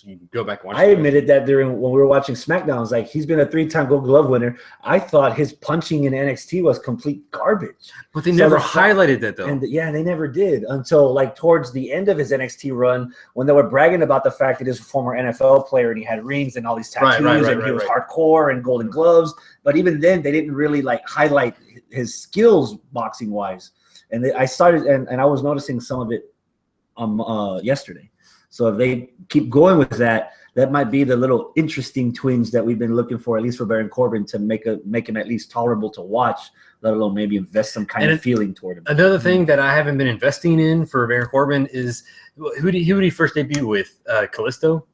You go back and watch. I admitted that when we were watching SmackDown. I was like, he's been a 3-time Gold Glove winner. I thought his punching in NXT was complete garbage. But they never highlighted that, though. And they never did until like towards the end of his NXT run, when they were bragging about the fact that he was a former NFL player and he had rings and all these tattoos and he was hardcore and golden gloves. But even then, they didn't really like highlight his skills boxing wise. And I started and I was noticing some of it yesterday. So if they keep going with that, that might be the little interesting twinge that we've been looking for, at least for Baron Corbin, to make him at least tolerable to watch, let alone maybe invest some kind of feeling toward him. Another thing that I haven't been investing in for Baron Corbin is who did he first debut with? Callisto?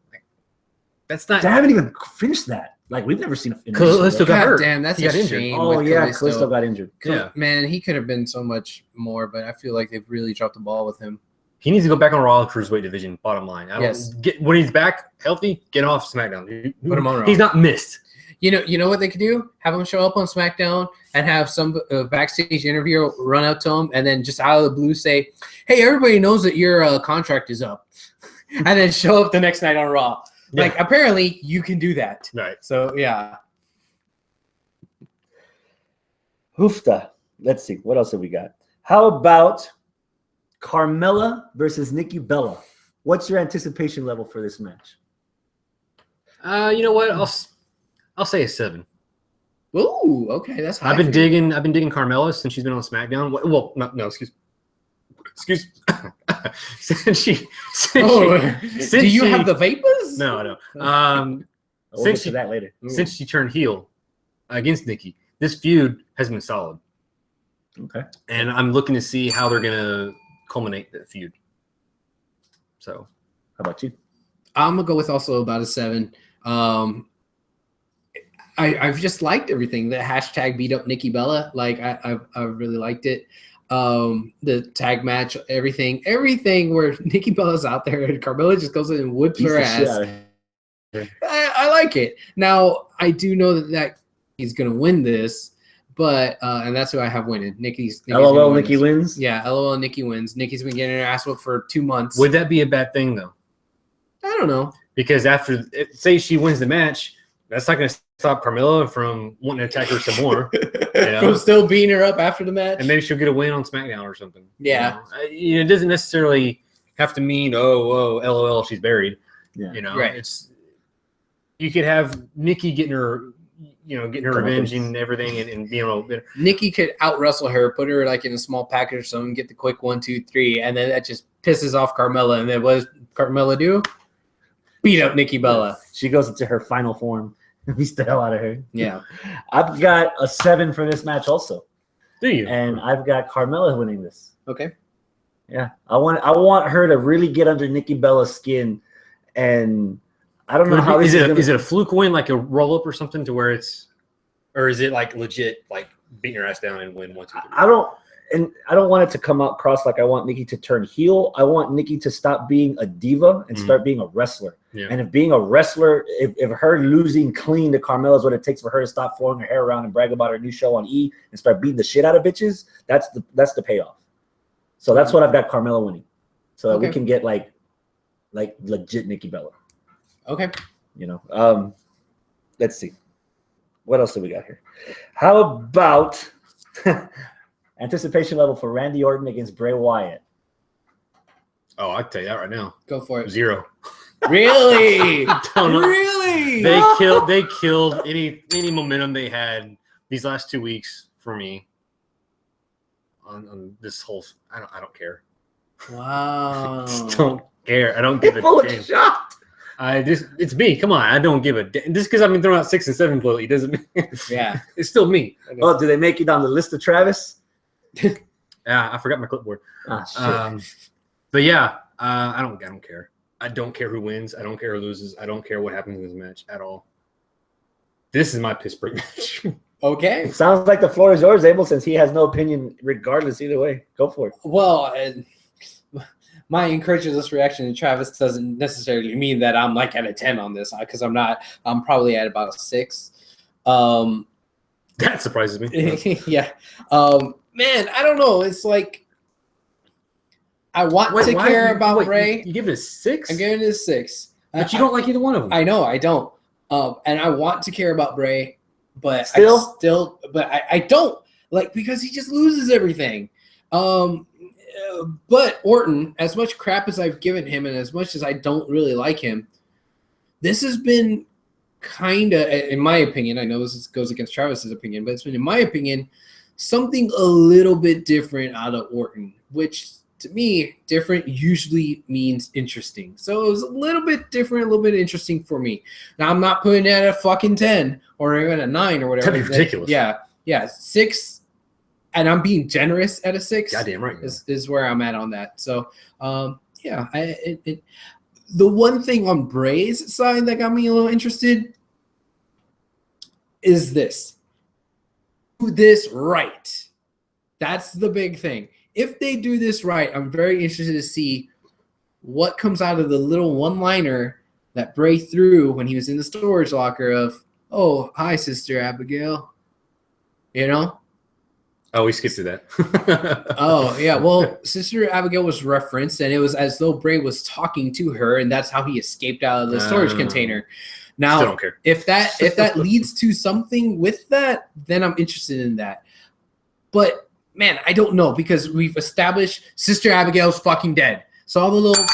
That's not. They haven't even finished that. Like, we've never seen a finish. Callisto got hurt. Damn, that's a shame. Oh, yeah, Callisto got injured. Yeah. Man, he could have been so much more, but I feel like they've really dropped the ball with him. He needs to go back on Raw Cruiserweight division, bottom line. Yes. When he's back healthy, get off SmackDown. Put him on Raw. He's not missed. You know what they could do? Have him show up on SmackDown and have some backstage interviewer run up to him and then just out of the blue say, "Hey, everybody knows that your contract is up," and then show up the next night on Raw. Yeah. Like, apparently you can do that. Right. So, yeah. Hoofta. Let's see. What else have we got? How about Carmella versus Nikki Bella? What's your anticipation level for this match? You know what? I'll say a 7. Ooh, okay, that's high. I've been digging Carmella since she's been on SmackDown. Well, no, excuse. Since do you have the vapors? No. We'll get to that later. Since she turned heel against Nikki, this feud has been solid. Okay. And I'm looking to see how they're gonna culminate that feud. So, how about you? I'm gonna go with also about a 7. I've just liked everything. The hashtag beat up Nikki Bella. Like I really liked it. The tag match, everything where Nikki Bella's out there and Carmella just goes in and whips her ass. I like it. Now I do know that he's gonna win this, But and that's who I have winning. Nikki's LOL, Nikki wins. Yeah, LOL, Nikki wins. Nikki's been getting her ass whooped for 2 months. Would that be a bad thing though? I don't know. Because after, say she wins the match, that's not going to stop Carmella from wanting to attack her some more. From still beating her up after the match. And maybe she'll get a win on SmackDown or something. Yeah. It doesn't necessarily have to mean, oh, LOL, she's buried. Yeah. Right. You could have Nikki getting her revenge and everything and being a little bit. Nikki could out wrestle her, put her like in a small package or something, get the quick 1, 2, 3, and then that just pisses off Carmella. And then what does Carmella do? Beat up Nikki Bella. She goes into her final form. Beats the hell out of her. Yeah. I've got a 7 for this match also. Do you? And I've got Carmella winning this. Okay. Yeah. I want her to really get under Nikki Bella's skin. And I don't know how is it a fluke win, like a roll up or something, to where it's, or is it like legit, like beating her ass down and win 1, 2, 3? I don't want it to come out across like I want Nikki to turn heel. I want Nikki to stop being a diva and start being a wrestler. Yeah. And if being a wrestler, if her losing clean to Carmella is what it takes for her to stop flowing her hair around and brag about her new show on E and start beating the shit out of bitches, that's the payoff. So that's what I've got Carmella winning, so that we can get like legit Nikki Bella. Okay. Let's see. What else do we got here? How about anticipation level for Randy Orton against Bray Wyatt? Oh, I can tell you that right now. Go for it. 0. Really? Really? They killed any momentum they had these last 2 weeks for me on this whole. I don't care. Wow. I just don't care. I don't give a damn. Shot. It's me. Come on, I don't give a damn. Just because I've been throwing out 6 and 7 lately doesn't mean. Yeah. It's still me. Oh, do they make it on the list of Travis? Yeah, I forgot my clipboard. Oh, shit. But yeah, I don't care. I don't care who wins. I don't care who loses. I don't care what happens in this match at all. This is my Pittsburgh match. Okay. Sounds like the floor is yours, Abel, since he has no opinion regardless either way. Go for it. Well, my incredulous reaction to Travis doesn't necessarily mean that I'm like at a 10 on this, because I'm not. I'm probably at about a 6. That surprises me. Yeah. Man, I don't know. It's like I want to care about Bray. You give it a 6? I'm giving it a 6. But you don't like either one of them. I know, I don't. And I want to care about Bray, but I don't, like, because he just loses everything. But Orton, as much crap as I've given him and as much as I don't really like him, this has been kind of, in my opinion, I know this goes against Travis's opinion, but it's been, in my opinion, something a little bit different out of Orton, which to me, different usually means interesting. So it was a little bit different, a little bit interesting for me. Now, I'm not putting it at a fucking 10 or even a 9 or whatever. That'd be ridiculous. Yeah, 6, and I'm being generous at a 6. Goddamn right. Is where I'm at on that. So, yeah, the one thing on Bray's side that got me a little interested is this. Do this right. That's the big thing. If they do this right, I'm very interested to see what comes out of the little one-liner that Bray threw when he was in the storage locker of, "Oh, hi, Sister Abigail." You know? Oh, we skipped through that. Oh, yeah. Well, Sister Abigail was referenced, and it was as though Bray was talking to her, and that's how he escaped out of the storage container. Now, still don't care. if that leads to something with that, then I'm interested in that. But man, I don't know, because we've established Sister Abigail's fucking dead. So all the little,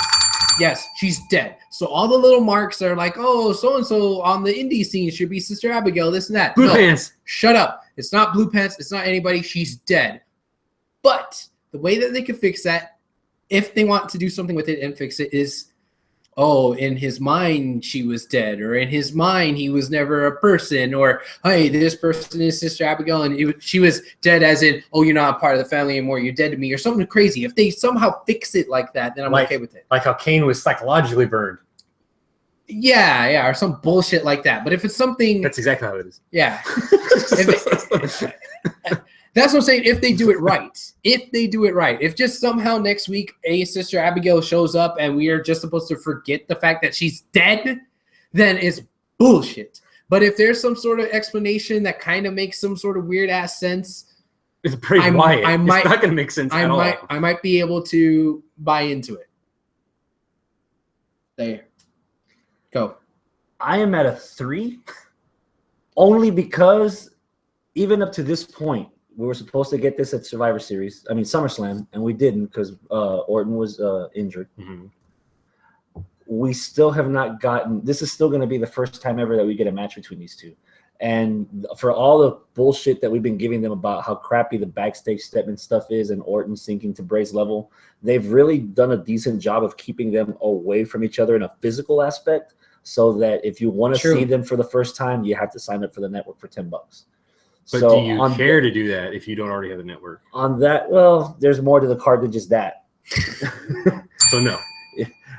yes, she's dead. So all the little marks are like, oh, so-and-so on the indie scene should be Sister Abigail, this and that. Blue Pants. Shut up. It's not Blue Pants. It's not anybody. She's dead. But the way that they could fix that, if they want to do something with it and fix it, is, oh, in his mind, she was dead, or in his mind, he was never a person, or, hey, this person is Sister Abigail, and she was dead as in, oh, you're not a part of the family anymore, you're dead to me, or something crazy. If they somehow fix it like that, then I'm okay with it. Like how Kane was psychologically burned. Yeah, or some bullshit like that. But if it's something... That's exactly how it is. Yeah. That's what I'm saying. If they do it right. If just somehow next week Sister Abigail shows up and we are just supposed to forget the fact that she's dead, then it's bullshit. But if there's some sort of explanation that kind of makes some sort of weird ass sense, it's Bray Wyatt. It's not going to make sense at all. I might be able to buy into it. There. Go. I am at a 3, only because even up to this point, we were supposed to get this at Survivor Series. I mean, SummerSlam, and we didn't because Orton was injured. Mm-hmm. We still have not gotten. This is still going to be the first time ever that we get a match between these two. And for all the bullshit that we've been giving them about how crappy the backstage stepman stuff is and Orton sinking to Bray's level, they've really done a decent job of keeping them away from each other in a physical aspect, so that if you want to see them for the first time, you have to sign up for the network for $10. But so do you care to do that if you don't already have the network? On that, well, there's more to the card than just that. So no.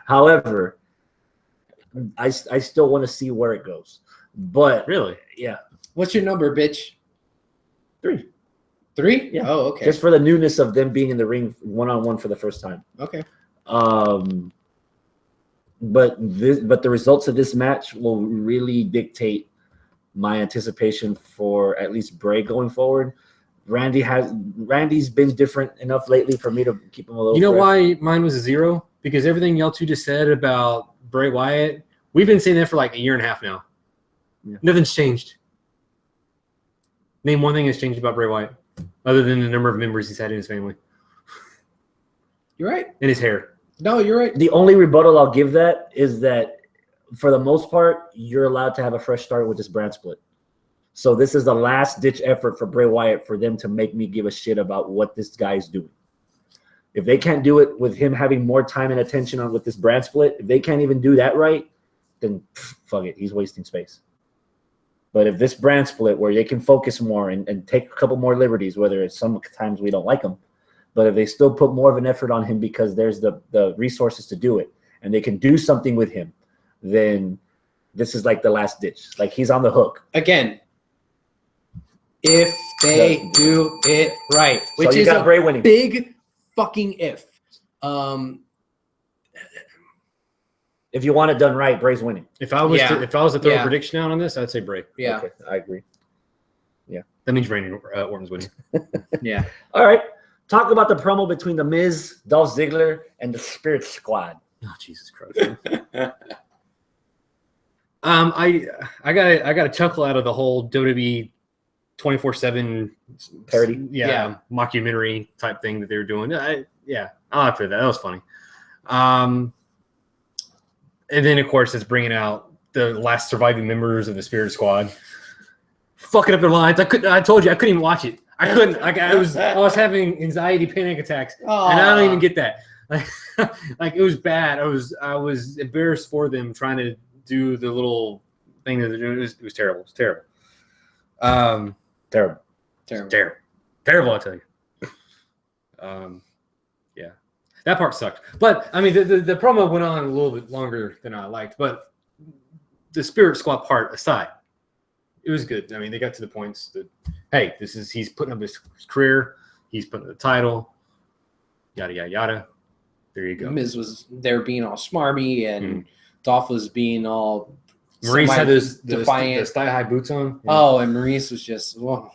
However, I still want to see where it goes. But really, yeah. What's your number, bitch? 3. 3? Yeah. Oh, okay. Just for the newness of them being in the ring one-on-one for the first time. Okay. But the results of this match will really dictate my anticipation for at least Bray going forward. Randy's been different enough lately for me to keep him a little. You know fresh. why mine was a 0? Because everything y'all two just said about Bray Wyatt, we've been saying that for like a year and a half now. Yeah. Nothing's changed. Name one thing that's changed about Bray Wyatt, other than the number of members he's had in his family. You're right. And his hair. No, you're right. The only rebuttal I'll give that is that, for the most part, you're allowed to have a fresh start with this brand split. So this is the last-ditch effort for Bray Wyatt for them to make me give a shit about what this guy's doing. If they can't do it with him having more time and attention on with this brand split, if they can't even do that right, then fuck it. He's wasting space. But if this brand split where they can focus more and take a couple more liberties, whether it's sometimes we don't like them, but if they still put more of an effort on him because there's the resources to do it and they can do something with him, then this is like the last ditch. Like, he's on the hook. Again, if they do it right, which so you is got Bray winning. Big fucking if. If you want it done right, Bray's winning. If I was to throw a prediction out on this, I'd say Bray. Yeah, okay, I agree. Yeah, that means Randy Orton's winning. Yeah. All right. Talk about the promo between The Miz, Dolph Ziggler, and the Spirit Squad. Oh, Jesus Christ! I got a chuckle out of the whole WWE 24/7 parody, mockumentary type thing that they were doing. I laughed at that. That was funny. And then, of course, it's bringing out the last surviving members of the Spirit Squad, fucking up their lines. I told you I couldn't even watch it. I couldn't. I was having anxiety, panic attacks, and I don't even get that. Like it was bad. I was embarrassed for them trying to do the little thing that they're doing. It was terrible. It's terrible. Terrible. I tell you. Yeah. That part sucked. But, I mean, the promo went on a little bit longer than I liked. But the Spirit Squad part aside, it was good. I mean, they got to the points that, hey, he's putting up his career. He's putting up the title. Yada, yada, yada. There you go. Miz was there being all smarmy, and Dolph was being all Maurice had those defiant thigh-high boots on. Yeah. Oh, and Maurice was just, whoa.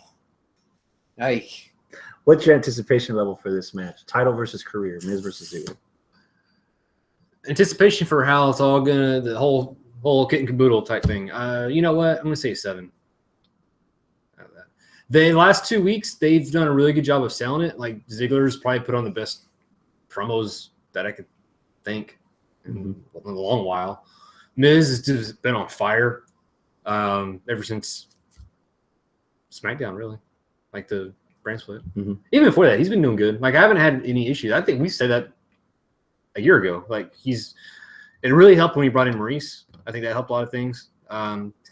What's your anticipation level for this match? Title versus career, Miz versus Ziggler. Anticipation for how it's all gonna, the whole kit and caboodle type thing. You know what? I'm gonna say 7. The last 2 weeks, they've done a really good job of selling it. Like Ziggler's probably put on the best promos that I could think in a long while. Miz has just been on fire ever since SmackDown, really. Like the brand split. Even before that, he's been doing good. Like I haven't had any issues. I think we said that a year ago. Like it really helped when he brought in Maurice. I think that helped a lot of things.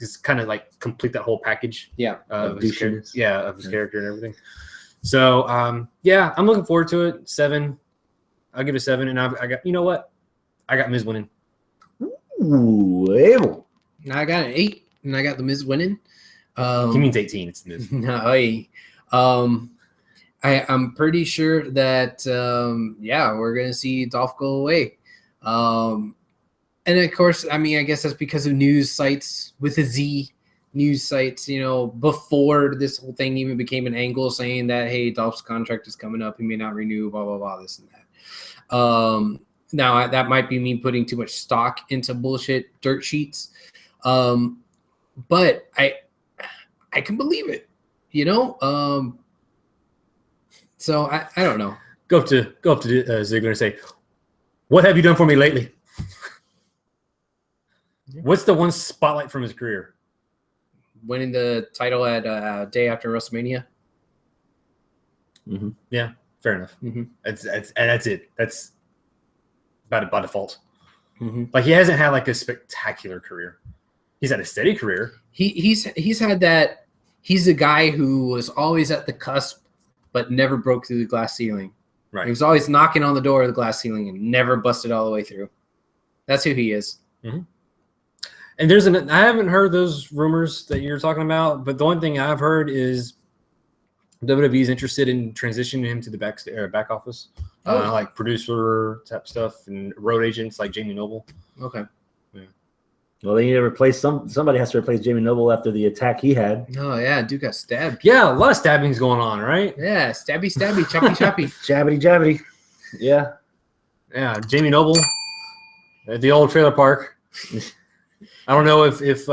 It's kind of like complete that whole package. Yeah. Of his character and everything. So I'm looking forward to it. 7. I'll give it a 7. And I got, you know what? I got Miz winning. Ooh, I got an 8, and I got the Miz winning. He means 18. It's the Miz. No, I'm pretty sure that we're gonna see Dolph go away. And of course, I mean, I guess that's because of news sites with a Z news sites, before this whole thing even became an angle, saying that, hey, Dolph's contract is coming up, he may not renew, blah blah blah, this and that. Now that might be me putting too much stock into bullshit dirt sheets, but I can believe it, So I don't know. Go up to Ziggler and say, "What have you done for me lately?" What's the one spotlight from his career? Winning the title at day after WrestleMania. Mm-hmm. Yeah, fair enough. Mm-hmm. That's it. That's by default. Mm-hmm. Like he hasn't had like a spectacular career. He's had a steady career. He's had that. He's a guy who was always at the cusp, but never broke through the glass ceiling. Right. He was always knocking on the door of the glass ceiling and never busted all the way through. That's who he is. Mm-hmm. And I haven't heard those rumors that you're talking about, but the one thing I've heard is WWE is interested in transitioning him to the back office, like producer type stuff and road agents like Jamie Noble. Okay. Yeah. Well, they need to replace somebody has to replace Jamie Noble after the attack he had. Oh yeah, dude got stabbed. Yeah, a lot of stabbings going on, right? Yeah, stabby, choppy, choppy, jabbity. Yeah. Yeah, Jamie Noble at the old trailer park. I don't know if Heath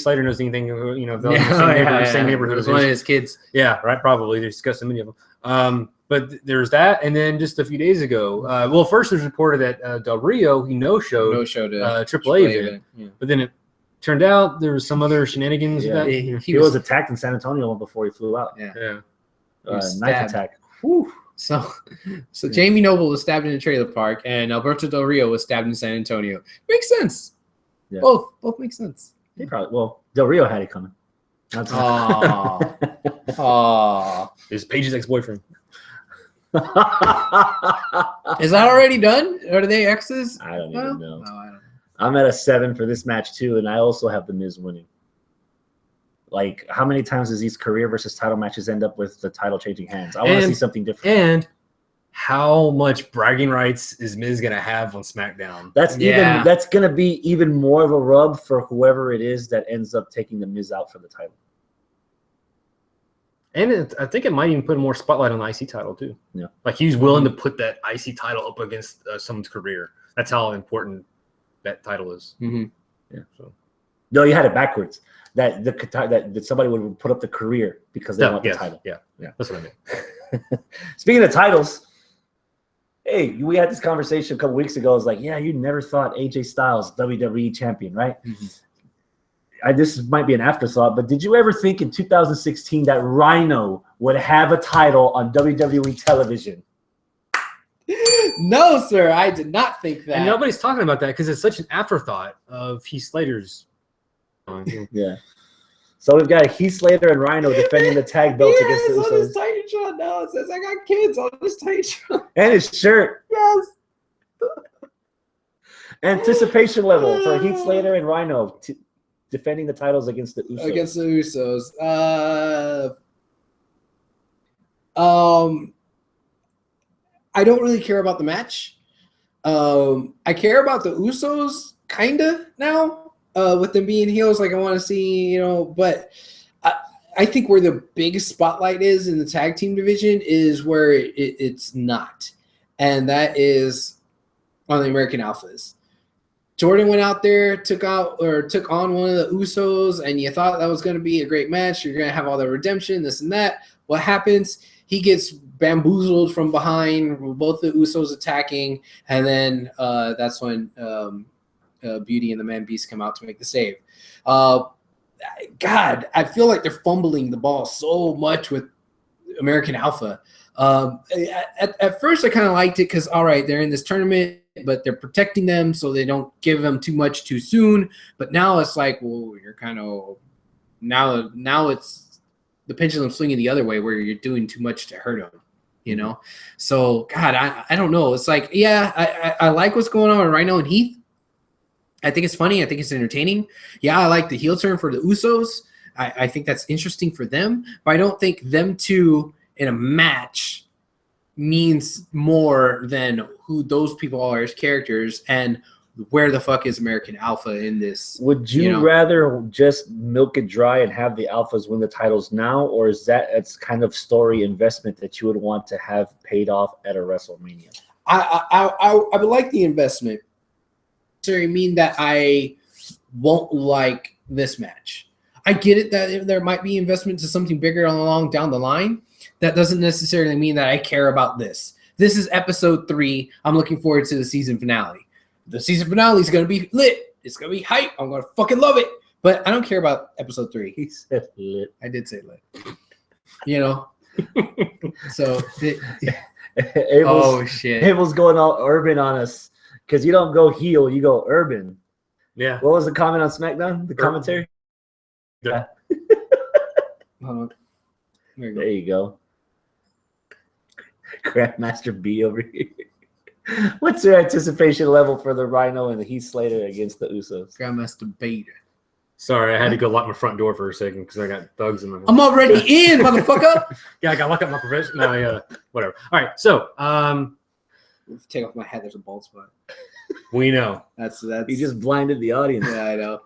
Slater knows anything, if they're in the same neighborhood. It was one of his kids. Yeah, right. Probably there's discussed so many of them. But there's that, and then just a few days ago, first it was reported that Del Rio he no-showed AAA event, but then it turned out there was some other shenanigans. Yeah. He was attacked in San Antonio before he flew out. Yeah. Knife attack. Whew. So Jamie Noble was stabbed in a trailer park, and Alberto Del Rio was stabbed in San Antonio. Makes sense. Yeah. Both make sense. He Del Rio had it coming. Aww. Is Paige's ex-boyfriend. Is that already done? Are they exes? I don't even know. No, I don't know. I'm at a 7 for this match too, and I also have The Miz winning. Like, how many times does these career versus title matches end up with the title changing hands? I want to see something different. And how much bragging rights is Miz gonna have on SmackDown? That's gonna be even more of a rub for whoever it is that ends up taking the Miz out for the title. And I think it might even put more spotlight on the IC title too. Yeah, like he's willing to put that IC title up against someone's career. That's how important that title is. Mm-hmm. Yeah. So, no, you had it backwards. That somebody would put up the career because they want the title. Yeah, that's what I mean. Speaking of titles, hey, we had this conversation a couple weeks ago. I was like, yeah, you never thought AJ Styles WWE champion, right? Mm-hmm. This might be an afterthought, but did you ever think in 2016 that Rhino would have a title on WWE television? No, sir, I did not think that. And nobody's talking about that because it's such an afterthought of Heath Slater's. Yeah. So we've got Heath Slater and Rhino defending the tag belts against the Usos. On his Titantron now. It says, I got kids on this Titantron. And his shirt. Yes. Anticipation level for Heath Slater and Rhino defending the titles against the Usos. Against the Usos. I don't really care about the match. I care about the Usos kind of now. With them being heels, like I want to see, but I think where the biggest spotlight is in the tag team division is where it's not. And that is on the American Alphas. Jordan went out there, took on one of the Usos, and you thought that was going to be a great match. You're going to have all the redemption, this and that. What happens? He gets bamboozled from behind, both the Usos attacking, and then that's when Beauty and the Man Beast come out to make the save. God, I feel like they're fumbling the ball so much with American Alpha. At first, I kind of liked it because, all right, they're in this tournament, but they're protecting them so they don't give them too much too soon. But now it's like, well, you're kind of now it's the pendulum swinging the other way where you're doing too much to hurt them, So, God, I don't know. It's like, yeah, I like what's going on with Rhino and Heath. I think it's funny. I think it's entertaining. Yeah, I like the heel turn for the Usos. I think that's interesting for them. But I don't think them two in a match means more than who those people are as characters. And where the fuck is American Alpha in this? Would you rather just milk it dry and have the Alphas win the titles now, or is that it's kind of story investment that you would want to have paid off at a WrestleMania? I would like the investment. So I mean that I won't like this match. I get it that there might be investment to something bigger along down the line. That doesn't necessarily mean that I care about this. This is episode 3. I'm looking forward to the season finale. The season finale is going to be lit. It's going to be hype. I'm going to fucking love it. But I don't care about episode 3. He said lit. I did say lit. So, shit. Abel's going all urban on us because you don't go heel, you go urban. Yeah. What was the comment on SmackDown? The commentary? Yeah. Hold on. There you go. Grandmaster B over here. What's your anticipation level for the Rhino and the Heath Slater against the Usos? Grandmaster Beta. Sorry, I had to go lock my front door for a second because I got thugs in my house. I'm already in, motherfucker. Yeah, I got to lock up my profession. No, yeah, whatever. All right, so take off my hat. There's a bald spot. We know. That's You just blinded the audience. Yeah, I know.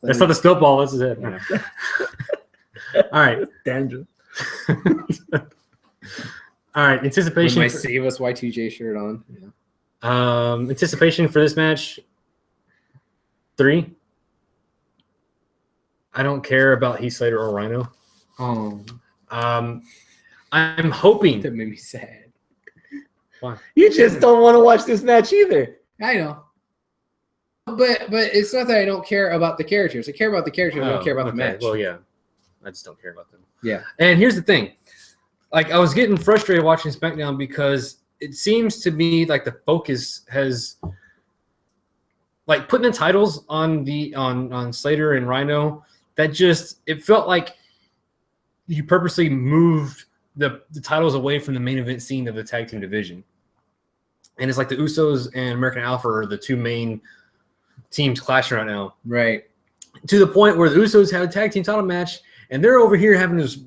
That's not the spilt ball. That's it. Yeah. All right, Dandruff. All right, anticipation. With my Save Us Y2J shirt on. Yeah. Anticipation for this match. 3. I don't care about Heath Slater or Rhino. Oh. I'm hoping. That made me sad. Why? You just don't want to watch this match either. I know. But it's not that I don't care about the characters. I care about the characters. I don't care about the match. Well, yeah. I just don't care about them. Yeah. And here's the thing. Like, I was getting frustrated watching SmackDown because it seems to me like the focus has, like, putting the titles on Slater and Rhino, that just, it felt like you purposely moved the titles away from the main event scene of the tag team division. And it's like the Usos and American Alpha are the 2 main teams clashing right now. Right. To the point where the Usos have a tag team title match, and they're over here having this,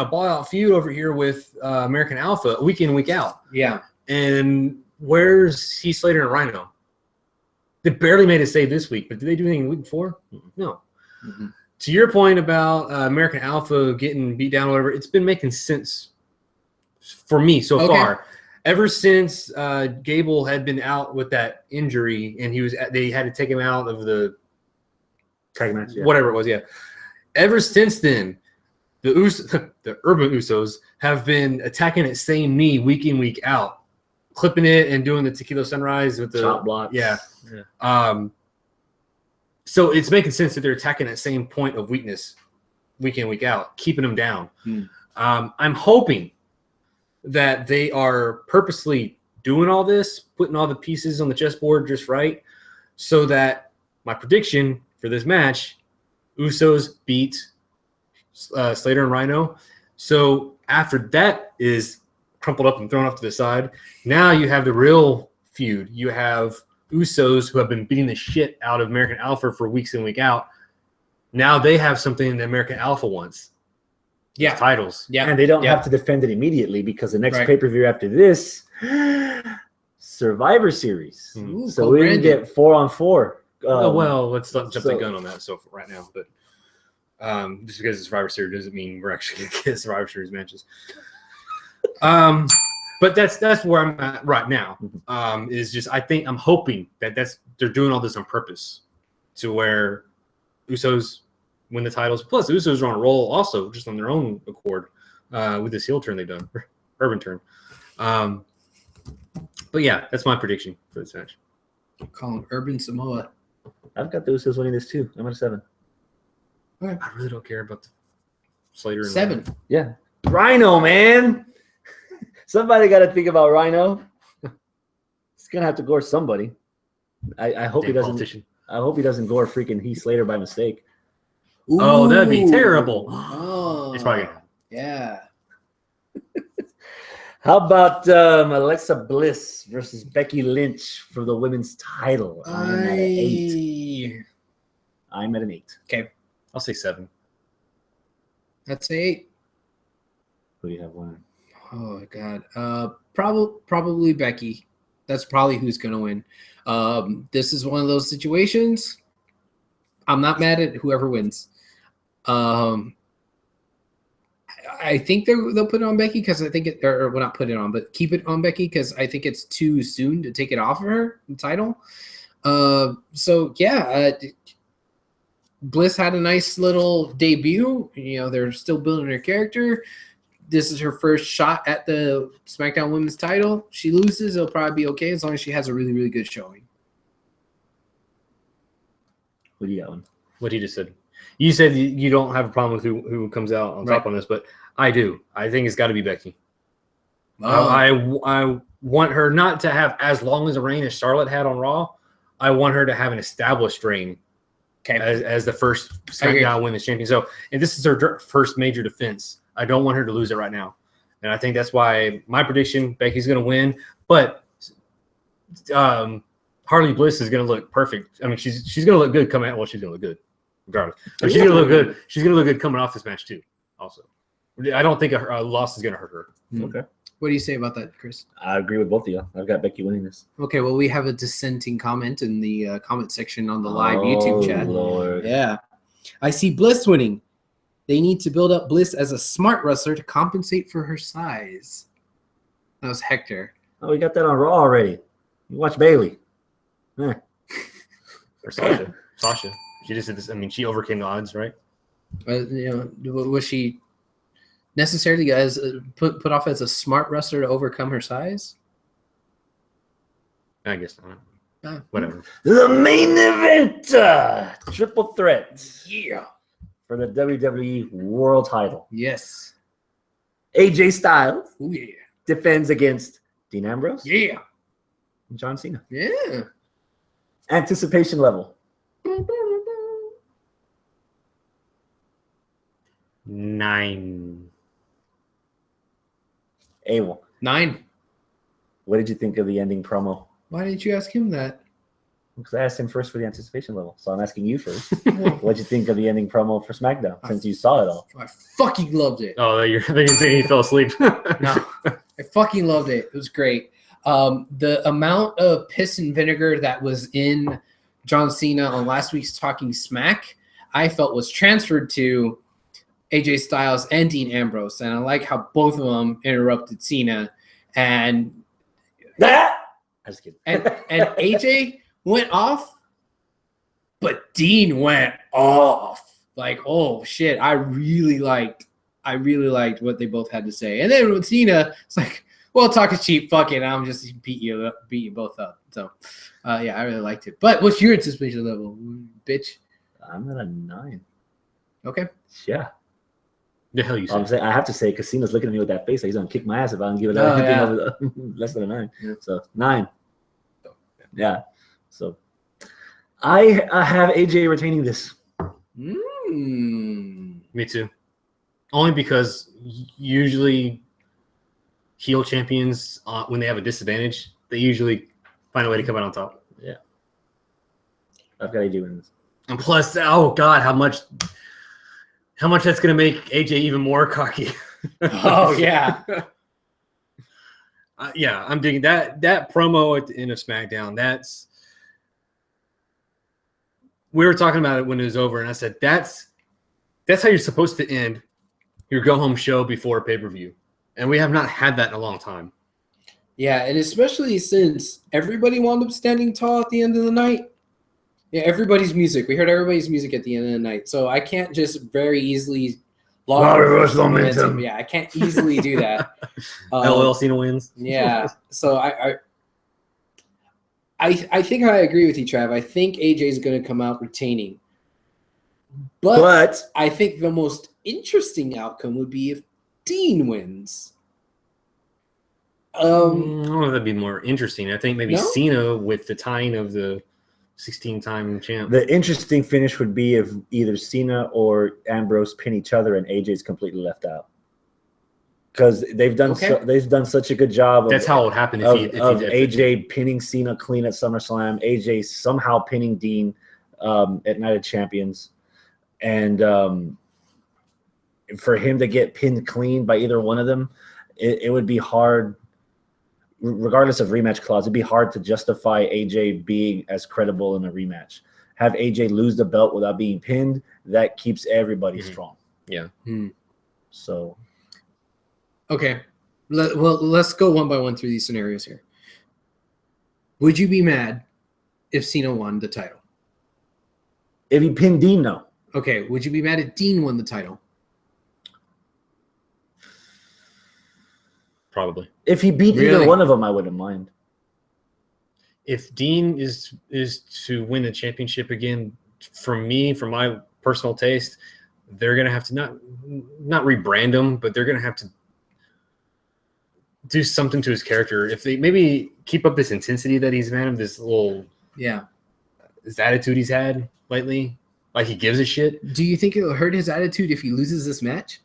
ball-out feud over here with American Alpha week in, week out. Yeah. And where's Heath Slater and Rhino? They barely made a save this week, but did they do anything the week before? No. Mm-hmm. To your point about American Alpha getting beat down or whatever, it's been making sense for me so far. Ever since Gable had been out with that injury and they had to take him out of the tag match, whatever it was, yeah. Ever since then, the Urban Usos have been attacking that same knee week in, week out, clipping it and doing the Tequila Sunrise with the chop block. Yeah. So it's making sense that they're attacking that same point of weakness week in, week out, keeping them down. I'm hoping that they are purposely doing all this, putting all the pieces on the chessboard just right, so that my prediction for this match, Usos beat Slater and Rhino. So after that is crumpled up and thrown off to the side, now you have the real feud. You have Usos who have been beating the shit out of American Alpha for weeks in, week out. Now they have something that American Alpha wants. Yeah. Titles. Yeah. And they don't have to defend it immediately because the next pay-per-view after this, Survivor Series. Ooh, so we can get 4-on-4. Let's not jump the gun on that right now. But just because it's Survivor Series doesn't mean we're actually going to get Survivor Series matches. But that's where I'm at right now. Is just I'm hoping that they're doing all this on purpose, to where Usos win the titles. Plus, the Usos are on a roll also, just on their own accord, with this heel turn they've done, urban turn. But yeah, that's my prediction for this match. Call him Urban Samoa. I've got the Usos winning this too. I'm at 7. All right. I really don't care about the Slater. 7. Yeah, Rhino, man. Somebody got to think about Rhino. He's gonna have to gore somebody. I hope he doesn't. Politician. I hope he doesn't gore freaking Heath Slater by mistake. Ooh. Oh, that'd be terrible. Oh, It's probably gonna. Yeah. How about Alexa Bliss versus Becky Lynch for the women's title? I'm at an 8. I'm at an 8. Okay. I'll say 7. I'd say 8. Who do you have winning? Oh my God. Probably Becky. That's probably who's going to win. This is one of those situations. I'm not mad at whoever wins. I think they'll put it on Becky because I think it, or well, not put it on, but keep it on Becky because I think it's too soon to take it off of her, the title. So yeah, Bliss had a nice little debut. You know, they're still building her character. This is her first shot at the SmackDown Women's title. She loses, it'll probably be okay as long as she has a really, really good showing. What do you got? What he just said. You said you don't have a problem with who comes out on top on this, but I do. I think it's got to be Becky. I want her not to have as long as a reign as Charlotte had on Raw. I want her to have an established reign as the first SmackDown Women's Champion. So, and this is her first major defense. I don't want her to lose it right now. And I think that's why my prediction, Becky's going to win. But Harley Bliss is going to look perfect. I mean, she's going to look good coming out. Well, she's going to look good regardless. But she's going to look good. She's going to look good coming off this match too also. I don't think a loss is going to hurt her. Okay. What do you say about that, Chris? I agree with both of you. I've got Becky winning this. Okay, well, we have a dissenting comment in the comment section on the live YouTube chat. Lord. Yeah. I see Bliss winning. They need to build up Bliss as a smart wrestler to compensate for her size. That was Hector. Oh, we got that on Raw already. You watch Bailey. Or Sasha. Sasha. She just did this. I mean, she overcame the odds, right? You know, was she necessarily as put off as a smart wrestler to overcome her size? I guess not. Whatever. The main event, triple threat. Yeah. For the WWE World Title. Yes. AJ Styles. Oh yeah. Defends against Dean Ambrose. Yeah. And John Cena. Yeah. Anticipation level. 9. Abel. 9. What did you think of the ending promo? Why didn't you ask him that? Because I asked him first for the anticipation level. So I'm asking you first. What did you think of the ending promo for SmackDown since you saw it all? I fucking loved it. Oh, you're thinking he fell asleep. No. I fucking loved it. It was great. The amount of piss and vinegar that was in John Cena on last week's Talking Smack, I felt was transferred to AJ Styles and Dean Ambrose. And I like how both of them interrupted Cena. And I was kidding. And AJ went off, but Dean went off. Like, oh shit, I really liked what they both had to say. And then with Cena, it's like, well, talk is cheap, fuck it, I'm just beat you both up. So yeah, I really liked it. But what's your anticipation level, bitch? I'm at a 9. Okay. Yeah. The hell you say? I'm saying, I have to say, because Cena's looking at me with that face, like he's gonna kick my ass if I don't give it anything over less than a 9. Yeah. So 9. Yeah. So I have AJ retaining this. Me too. Only because usually heel champions, when they have a disadvantage, they usually find a way to come out on top. Yeah. I've got AJ winning this. And plus, oh god, how much that's going to make AJ even more cocky. Oh yeah. Yeah, I'm digging that promo at the end of SmackDown. We were talking about it when it was over, and I said that's how you're supposed to end your go-home show before a pay-per-view. And we have not had that in a long time. Yeah, and especially since everybody wound up standing tall at the end of the night. Yeah, everybody's music. We heard everybody's music at the end of the night. So I can't just very easily reverse momentum. Yeah, I can't easily do that. LOL Cena wins. Yeah. So I think I agree with you, Trav. I think AJ is going to come out retaining. But I think the most interesting outcome would be if Dean wins. I don't know if that'd be more interesting. I think maybe Cena with the tying of the 16-time champ. The interesting finish would be if either Cena or Ambrose pin each other and AJ's completely left out. Because they've done such a good job. That's how it would happen if AJ pinning Cena clean at SummerSlam, AJ somehow pinning Dean at Night of Champions, and for him to get pinned clean by either one of them, it would be hard. regardless of rematch clause, it'd be hard to justify AJ being as credible in a rematch. Have AJ lose the belt without being pinned, that keeps everybody strong. Yeah. So. Okay. Let's go one by one through these scenarios here. Would you be mad if Cena won the title? If he pinned Dean, no. Okay. Would you be mad if Dean won the title? Probably. If he beat either one of them, I wouldn't mind. If Dean is to win the championship again, for my personal taste, they're gonna have to not rebrand him, but they're gonna have to do something to his character. If they maybe keep up this intensity that he's had, this little this attitude he's had lately, like he gives a shit. Do you think it'll hurt his attitude if he loses this match?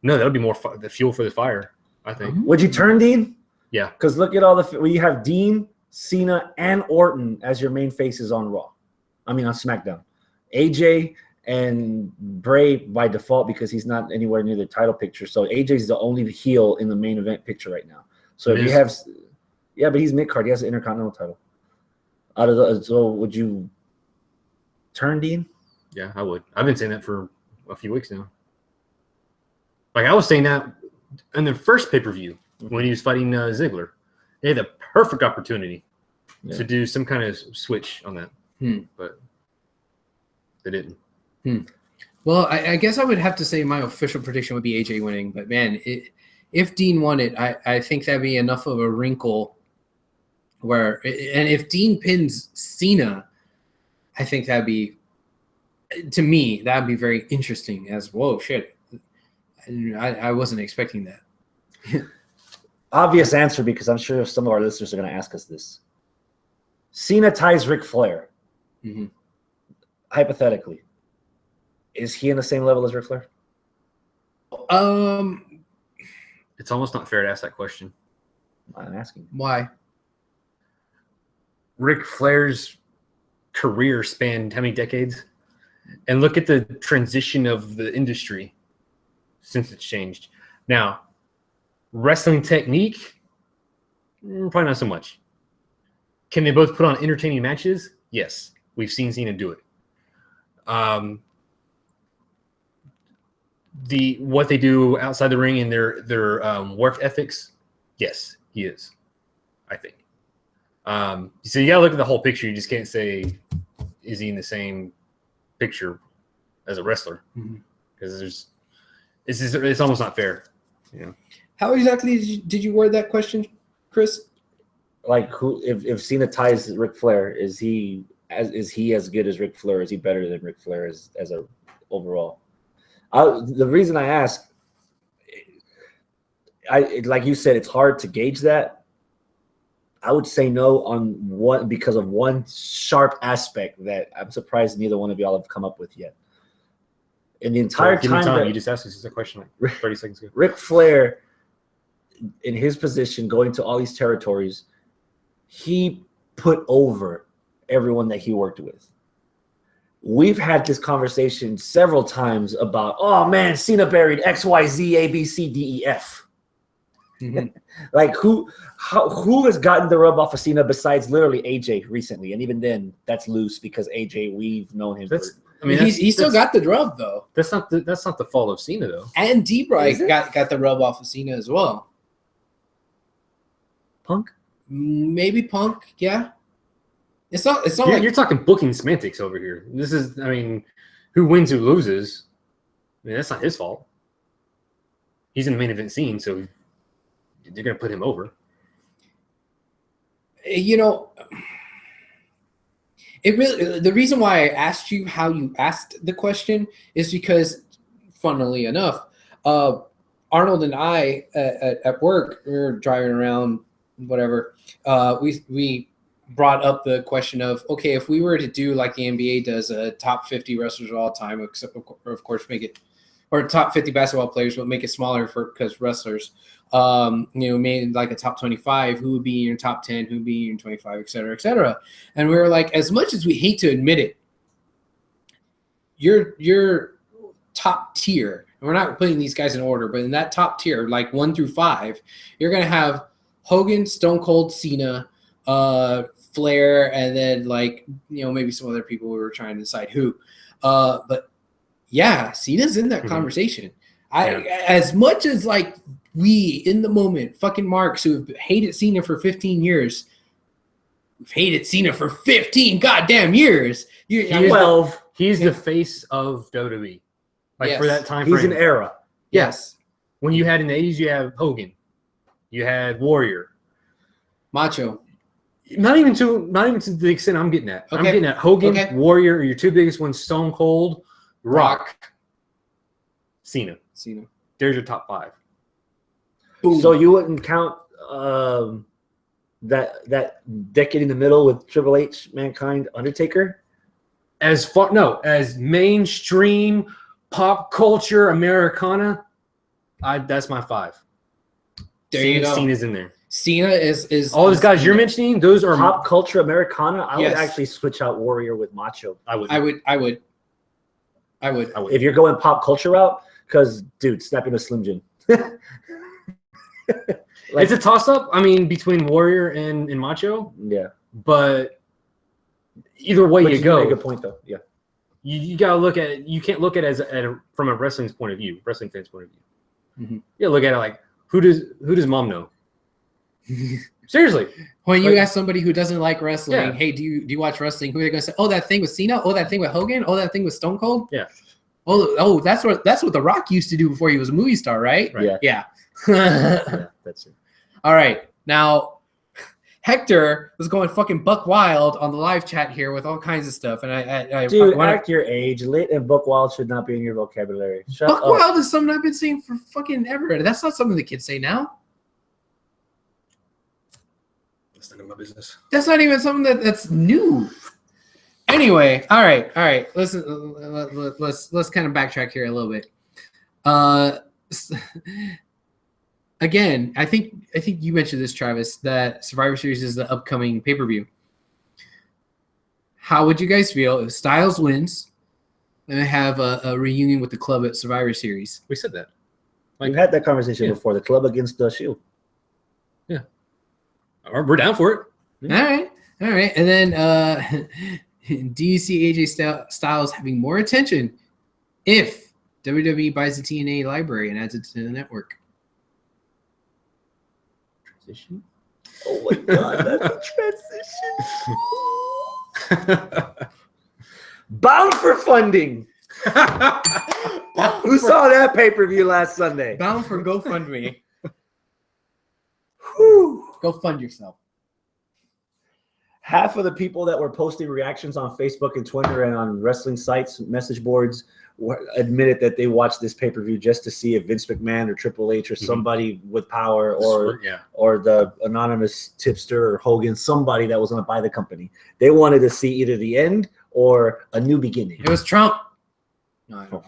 No, that'll be more the fuel for the fire, I think. Would you turn Dean? Yeah, because look at all you have Dean, Cena, and Orton as your main faces on Raw. I mean on SmackDown. AJ and Bray by default because he's not anywhere near the title picture. So AJ's the only heel in the main event picture right now. So if you have, but he's mid card. He has the Intercontinental title. So would you turn Dean? Yeah, I would. I've been saying that for a few weeks now. Like I was saying that in the first pay-per-view when he was fighting Ziggler. They had the perfect opportunity to do some kind of switch on that, but they didn't. Well, I guess I would have to say my official prediction would be AJ winning. But, man, if Dean won it, I think that'd be enough of a wrinkle where – and if Dean pins Cena, I think that'd be – to me, that'd be very interesting as, whoa, shit. I wasn't expecting that. Obvious answer because I'm sure some of our listeners are going to ask us this. Cena ties Ric Flair. Hypothetically. Is he in the same level as Ric Flair? It's almost not fair to ask that question. I'm asking. Why? Ric Flair's career spanned how many decades? And look at the transition of the industry since it's changed. Now, wrestling technique, probably not so much. Can they both put on entertaining matches? Yes. We've seen Cena do it. What they do outside the ring and their work ethics, yes, he is, I think. So you gotta look at the whole picture. You just can't say, is he in the same picture as a wrestler? Because it's almost not fair. You know. How exactly did you word that question, Chris? Like who? If Cena ties Ric Flair, is he as good as Ric Flair? Is he better than Ric Flair as a overall? The reason I ask, like you said, it's hard to gauge that. I would say no on one because of one sharp aspect that I'm surprised neither one of y'all have come up with yet. In the entire time you just asked us a question like 30 seconds ago. Ric Flair, in his position, going to all these territories, he put over everyone that he worked with. We've had this conversation several times about, oh man, Cena buried XYZ, ABCDEF. Like who has gotten the rub off of Cena besides literally AJ recently? And even then, that's loose because AJ, we've known him. He still got the rub though. That's not the fault of Cena though. And D-Bry got the rub off of Cena as well. Punk? Maybe Punk, yeah. It's not like you're talking booking semantics over here. This is, who wins, who loses. That's not his fault. He's in the main event scene, so they're going to put him over. The reason why I asked you how you asked the question is because, funnily enough, Arnold and I at work, we were driving around, whatever. We brought up the question of, okay, if we were to do like the NBA does, a top 50 wrestlers of all time, except of course make it, or top 50 basketball players, but make it smaller because wrestlers, made like a top 25, who would be in your top 10, who would be in your 25, et cetera, et cetera. And we were like, as much as we hate to admit it, your top tier, and we're not putting these guys in order, but in that top tier, like 1 through 5, you're going to have Hogan, Stone Cold, Cena, Flair, and then like maybe some other people we were trying to decide who. But yeah, Cena's in that conversation. As much as like we in the moment, fucking marks who have hated Cena for 15 years. We've hated Cena for 15 goddamn years. He's the face of WWE. Like for that time frame. He's an era. Yes. When you had in the 80s, you have Hogan. You had Warrior. Macho. Not even to the extent I'm getting at. Okay. I'm getting at Hogan, Warrior, are your two biggest ones, Stone Cold, Rock. Cena. There's your top 5. Boom. So you wouldn't count that decade in the middle with Triple H, Mankind, Undertaker? As mainstream pop culture Americana, that's my 5. There you go. Cena's in there. Cena is all those guys you're mentioning. Those are pop culture Americana. I would actually switch out Warrior with Macho. I would. If you're going pop culture route, because dude, snapping a Slim Jim. It's a toss-up. I mean, between Warrior and Macho. Yeah. But either way you go. Make a point though. Yeah. You gotta look at it. You can't look at it from a wrestling point of view. Wrestling fans' point of view. Mm-hmm. You gotta look at it like who does mom know? Seriously. When you ask somebody who doesn't like wrestling, hey, do you watch wrestling? Who are they gonna say? Oh, that thing with Cena. Oh, that thing with Hogan. Oh, that thing with Stone Cold. Yeah. Oh, that's what The Rock used to do before he was a movie star, right? Yeah. Yeah, that's it. All right. Now, Hector was going fucking buck wild on the live chat here with all kinds of stuff, and act your age. Lit and buck wild should not be in your vocabulary. Buck wild is something I've been saying for fucking ever. That's not something the kids say now. That's none of my business. That's not even something that's new. Anyway, all right. Listen, let's kind of backtrack here a little bit. Again, I think you mentioned this, Travis, that Survivor Series is the upcoming pay-per-view. How would you guys feel if Styles wins and have a reunion with the club at Survivor Series? We said that. We've had that conversation before. The club against the Shield. Yeah. We're down for it. Yeah. All right. And then do you see AJ Styles having more attention if WWE buys the TNA library and adds it to the network? Transition? Oh my God, that's a transition. Bound for funding. Who saw that pay-per-view last Sunday? Bound for GoFundMe. Go fund yourself. Half of the people that were posting reactions on Facebook and Twitter and on wrestling sites, message boards, admitted that they watched this pay-per-view just to see if Vince McMahon or Triple H or somebody with power or the anonymous tipster or Hogan, somebody that was going to buy the company. They wanted to see either the end or a new beginning. It was Trump. No,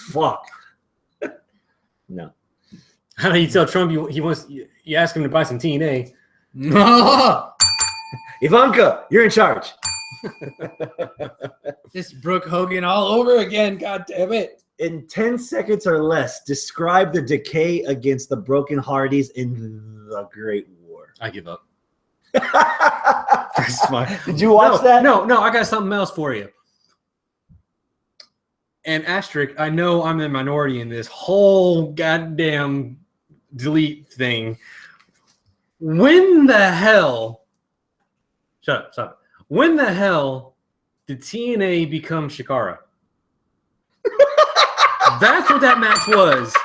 fuck. No. How do you tell Trump he wants? You ask him to buy some TNA. Ivanka, you're in charge. This Brooke Hogan all over again. God damn it. In 10 seconds or less, describe the decay against the Broken Hardys in the Great War. I give up. Did you watch that? No, I got something else for you. And asterisk, I know I'm the minority in this whole goddamn delete thing. When the hell? Shut up, stop. When the hell did TNA become Shikara? That's what that match was.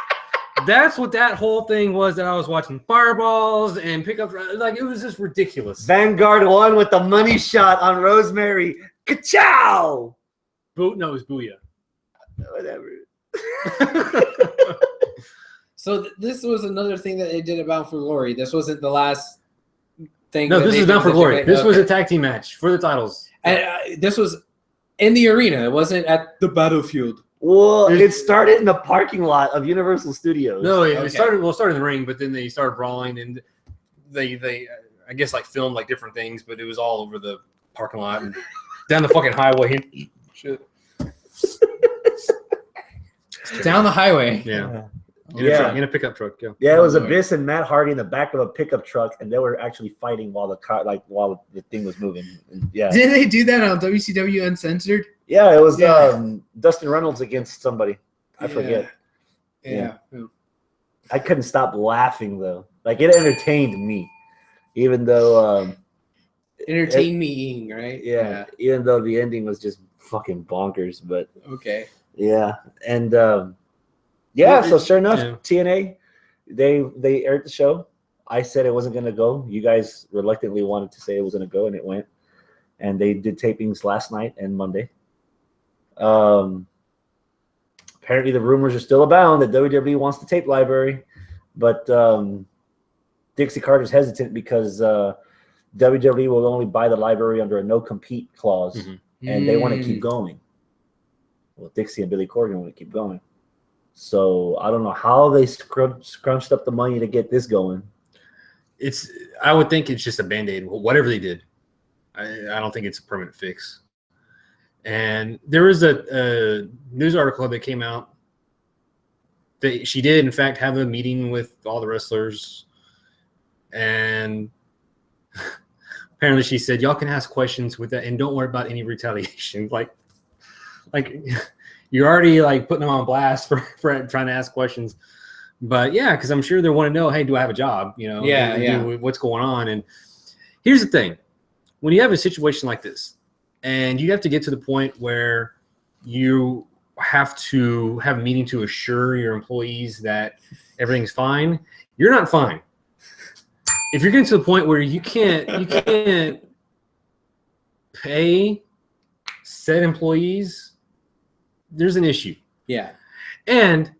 That's what that whole thing was that I was watching. Fireballs and pickups. Like, it was just ridiculous. Vanguard won with the money shot on Rosemary. Ka-chow! No, it was Booyah. Whatever. So this was another thing that they did at Bound for Glory. This wasn't the last thing. No, this is Bound for Glory. This was a tag team match for the titles. And this was in the arena. It wasn't at the battlefield. Well, it started in the parking lot of Universal Studios. No, it started in the ring, but then they started brawling, and they I guess like filmed like different things, but it was all over the parking lot and down the fucking highway. Shit. Down the highway. Yeah. In a pickup truck. Yeah. Yeah, it was Abyss and Matt Hardy in the back of a pickup truck, and they were actually fighting while the thing was moving. And, yeah. Didn't they do that on WCW Uncensored? Yeah, it was Dustin Reynolds against somebody. I forget. Yeah. I couldn't stop laughing though. Like it entertained me, even though entertain me, right? Yeah. Even though the ending was just fucking bonkers, but okay. Yeah, and so sure enough, TNA, they aired the show. I said it wasn't gonna go. You guys reluctantly wanted to say it was gonna go, and it went. And they did tapings last night and Monday. Apparently the rumors are still abound that WWE wants the tape library, but Dixie Carter's hesitant because WWE will only buy the library under a no-compete clause, and they want to keep going. Well, Dixie and Billy Corgan want to keep going. So I don't know how they scrunched up the money to get this going. I would think it's just a Band-Aid. Whatever they did, I don't think it's a permanent fix. And there was a news article that came out that she did, in fact, have a meeting with all the wrestlers. And apparently she said, y'all can ask questions with that and don't worry about any retaliation. Like you're already putting them on blast for trying to ask questions. But yeah, because I'm sure they want to know, hey, do I have a job? What's going on? And here's the thing. When you have a situation like this, and you have to get to the point where you have to have a meeting to assure your employees that everything's fine, you're not fine. If you're getting to the point where you can't pay said employees, there's an issue. Yeah. And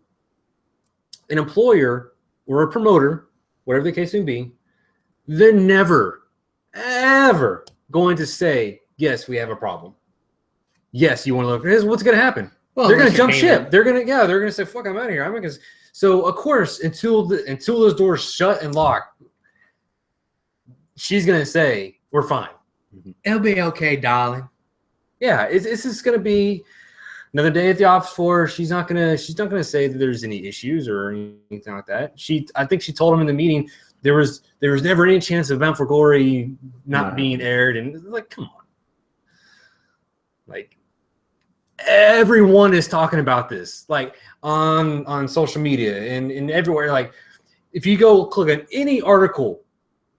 an employer or a promoter, whatever the case may be, they're never, ever going to say, yes, we have a problem. Yes, you want to look. Here's what's going to happen. Well, they're going to jump ship. They're going to say, fuck, I'm out of here. I'm not gonna. So, of course, until those doors shut and lock, she's going to say, we're fine. It'll be okay, darling. Yeah, it's just going to be another day at the office for her. She's not gonna say that there's any issues or anything like that. I think she told him in the meeting there was never any chance of Bound for Glory not being aired, and come on. Everyone is talking about this, on social media and everywhere. If you go click on any article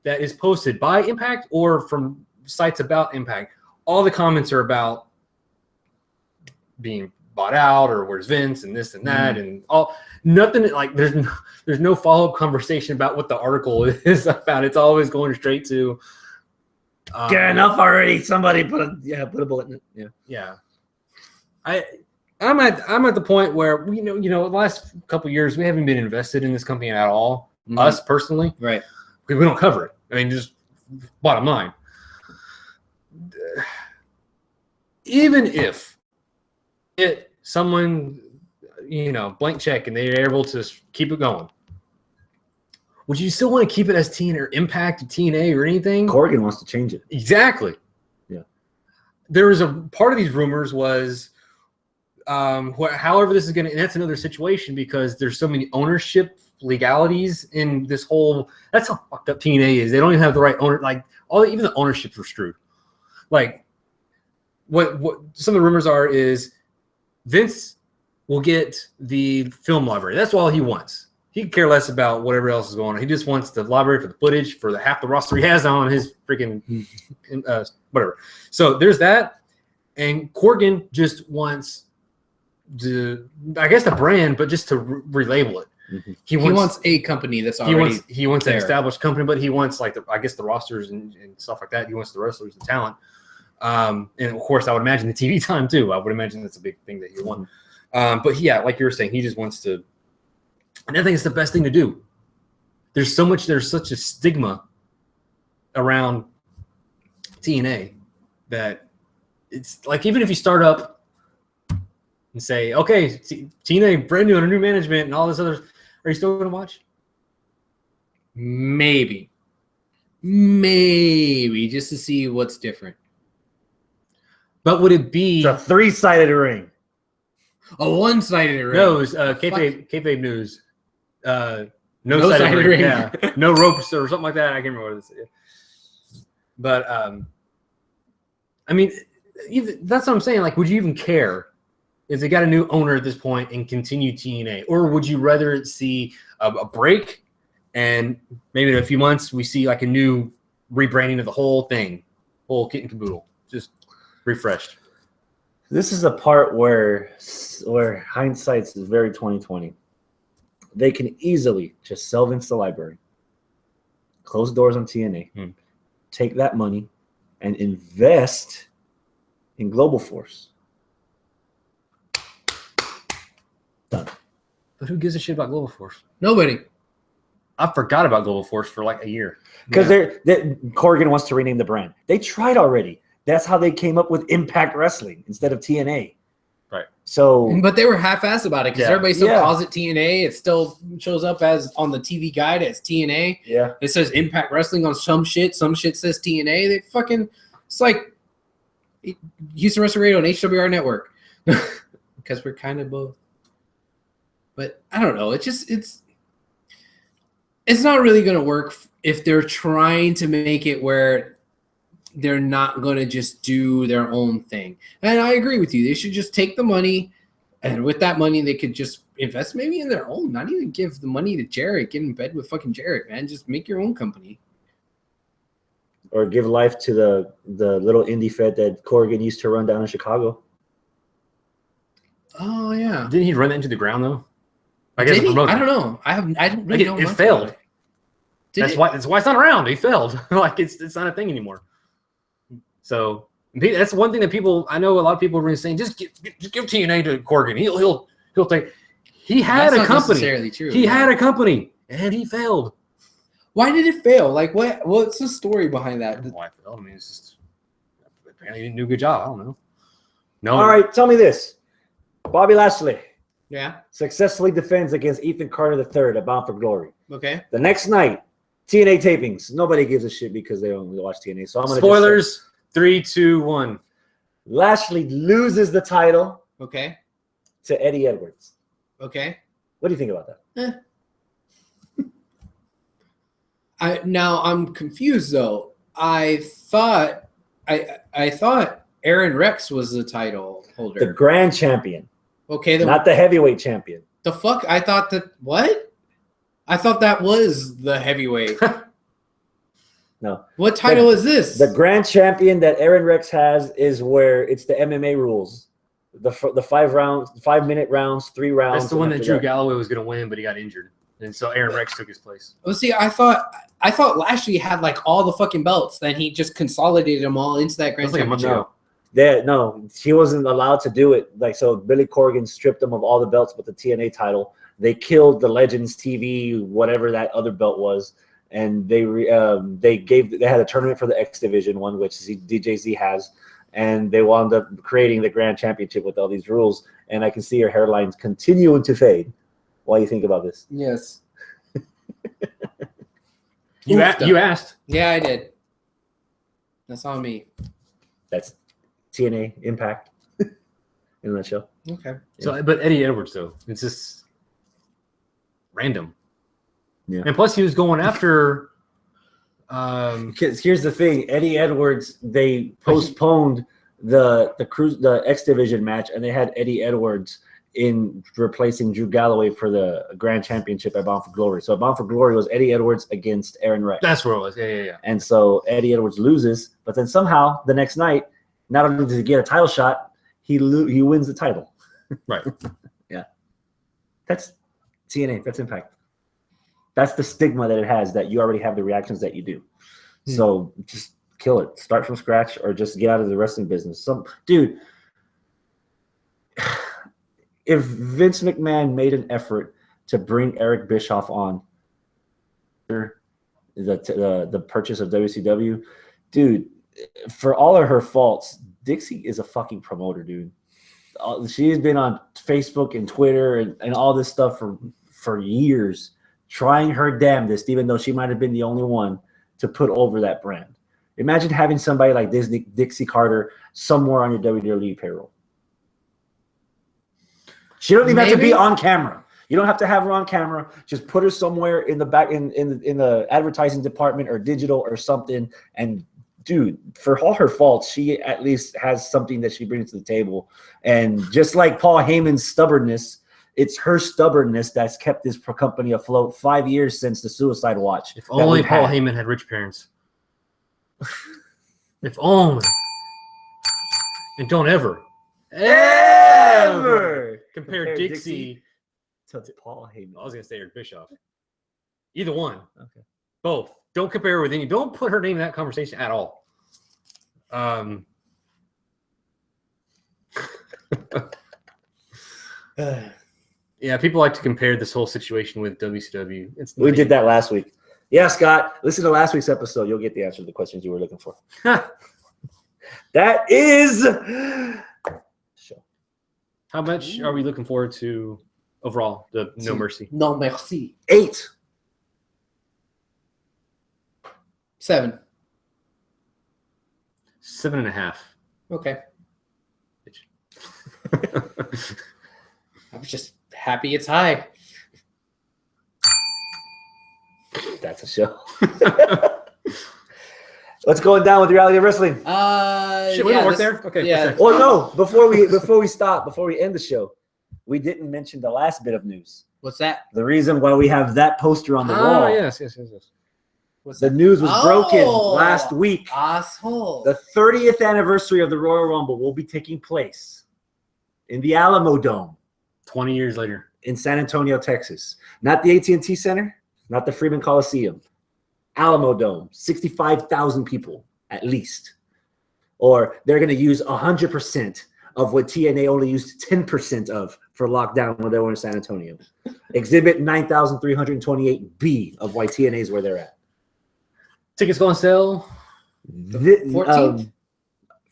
that is posted by Impact or from sites about Impact, all the comments are about being bought out or where's Vince and this and that and all. Nothing there's no follow-up conversation about what the article is about. It's always going straight to get enough already. Somebody put a bullet in it. Yeah. I'm at the point where the last couple of years we haven't been invested in this company at all. Us personally, right? Because we don't cover it. I mean, just bottom line. Even if someone blank check and they're able to keep it going, would you still want to keep it as TNA or Impact or TNA or anything? Corgan wants to change it. Exactly. Yeah. There was a part of these rumors was. However, this is going to, and that's another situation because there's so many ownership legalities in this whole. That's how fucked up TNA is. They don't even have the right owner. Even the ownerships were screwed. What some of the rumors are is Vince will get the film library. That's all he wants. He can care less about whatever else is going on. He just wants the library for the footage for the half the roster he has on his freaking whatever. So there's that, and Corgan just wants. I guess the brand, but just to relabel it. He wants a company that's already he wants an established company, but he wants the rosters and stuff like that. He wants the wrestlers and talent, and of course I would imagine the TV time too. I would imagine that's a big thing that you want. But yeah, like you were saying, he just wants to, and I think it's the best thing to do. There's such a stigma around TNA that it's even if you start up and say, okay, TNA brand new under new management and all this other, are you still going to watch? Maybe, just to see what's different. But would it be a 3-sided ring? A 1-sided ring? No, it was kayfabe news. no sided ring. Yeah, no ropes or something like that. I can't remember what it is. But I mean, that's what I'm saying. Like, would you even care if they got a new owner at this point and continue TNA, or would you rather see a break and maybe in a few months we see like a new rebranding of the whole thing, whole kit and caboodle, just refreshed? This is a part where hindsight is very 2020. They can easily just sell Vince the library, close doors on TNA, take that money, and invest in Global Force. Done. But who gives a shit about Global Force? Nobody. I forgot about Global Force for like a year. Because Corgan wants to rename the brand. They tried already. That's how they came up with Impact Wrestling instead of TNA. Right. So, but they were half-assed about it because everybody still calls it TNA. It still shows up as on the TV guide as TNA. Yeah. It says Impact Wrestling on some shit. Some shit says TNA. They fucking, it's like Houston Wrestling Radio and HWR Network because we're kind of both. But I don't know. It's not really going to work if they're trying to make it where they're not going to just do their own thing. And I agree with you. They should just take the money, and with that money, they could just invest maybe in their own, not even give the money to Jarrett. Get in bed with fucking Jarrett, man. Just make your own company. Or give life to the little indie fed that Corrigan used to run down in Chicago. Oh, yeah. Didn't he run that into the ground, though? I guess I don't know. I don't really know. It failed. That's why it's not around. He failed. Like it's not a thing anymore. So that's one thing that people, I know a lot of people are really saying, just give TNA to Corgan. He'll take. He had a company. He had a company and he failed. Why did it fail? Like what's the story behind that? Why it failed? I mean, it's just apparently he didn't do a good job. I don't know. No. All right, tell me this. Bobby Lashley. Yeah. Successfully defends against Ethan Carter III at Bound for Glory. Okay. The next night, TNA tapings. Nobody gives a shit because they only watch TNA. So I'm gonna spoilers. 3, 2, 1. Lashley loses the title. Okay. To Eddie Edwards. Okay. What do you think about that? Now I'm confused though. I thought Aaron Rex was the title holder. The grand champion. Okay, not the heavyweight champion. The fuck? I thought that what? I thought that was the heavyweight. No. What title is this? The grand champion that Aaron Rex has is where it's the MMA rules. The 5 minute rounds, 3 rounds. That's the one that Drew Galloway was going to win, but he got injured. And so Aaron Rex took his place. Well, see, I thought Lashley had like all the fucking belts, then he just consolidated them all into that grand championship. No, he wasn't allowed to do it. Like, so Billy Corgan stripped him of all the belts but the TNA title. They killed the Legends TV, whatever that other belt was, and they had a tournament for the X Division one, which DJZ has, and they wound up creating the Grand Championship with all these rules. And I can see your hairlines continuing to fade. What do you think about this? Yes. You asked. Yeah, I did. That's on me. That's TNA Impact in a nutshell. Okay. So, but Eddie Edwards though, it's just random. Yeah. And plus, he was going after. Because here's the thing, Eddie Edwards. They postponed the X Division match, and they had Eddie Edwards in replacing Drew Galloway for the Grand Championship at Bound for Glory. So Bound for Glory was Eddie Edwards against Aaron Rex. That's where it was. Yeah. And so Eddie Edwards loses, but then somehow the next night, not only does he get a title shot, he wins the title. Right. Yeah. That's TNA. That's Impact. That's the stigma that it has, that you already have the reactions that you do. So just kill it. Start from scratch or just get out of the wrestling business. Dude, if Vince McMahon made an effort to bring Eric Bischoff on the purchase of WCW, dude, for all of her faults, Dixie is a fucking promoter, dude. She's been on Facebook and Twitter and all this stuff for years, trying her damnedest, even though she might have been the only one to put over that brand. Imagine having somebody like Dixie Carter somewhere on your WWE payroll. She don't even have to be on camera. You don't have to have her on camera. Just put her somewhere in the back in the advertising department or digital or something. And dude, for all her faults, she at least has something that she brings to the table. And just like Paul Heyman's stubbornness, it's her stubbornness that's kept this company afloat 5 years since the Suicide Watch. If only Paul Heyman had rich parents. If only. And don't ever compare Dixie to Paul Heyman. I was going to say Eric Bischoff. Either one. Okay. Both. Don't compare her with any. Don't put her name in that conversation at all. Yeah, people like to compare this whole situation with WCW. We did that last week. Yeah, Scott, listen to last week's episode. You'll get the answer to the questions you were looking for. That is show. How much are we looking forward to overall, the No Mercy? No Mercy. 8. 7. 7.5. Okay. I was just happy it's high. That's a show. What's going down with reality wrestling? Shit, we don't work there? Okay. Yeah. Well, no. Before we end the show, we didn't mention the last bit of news. What's that? The reason why we have that poster on the wall. Yes. The news was broken last week. Asshole. The 30th anniversary of the Royal Rumble will be taking place in the Alamo Dome. 20 years later. In San Antonio, Texas. Not the AT&T Center, not the Freeman Coliseum. Alamo Dome, 65,000 people at least. Or they're going to use 100% of what TNA only used 10% of for lockdown when they were in San Antonio. Exhibit 9,328B of why TNA is where they're at. Tickets go on sale? 14th?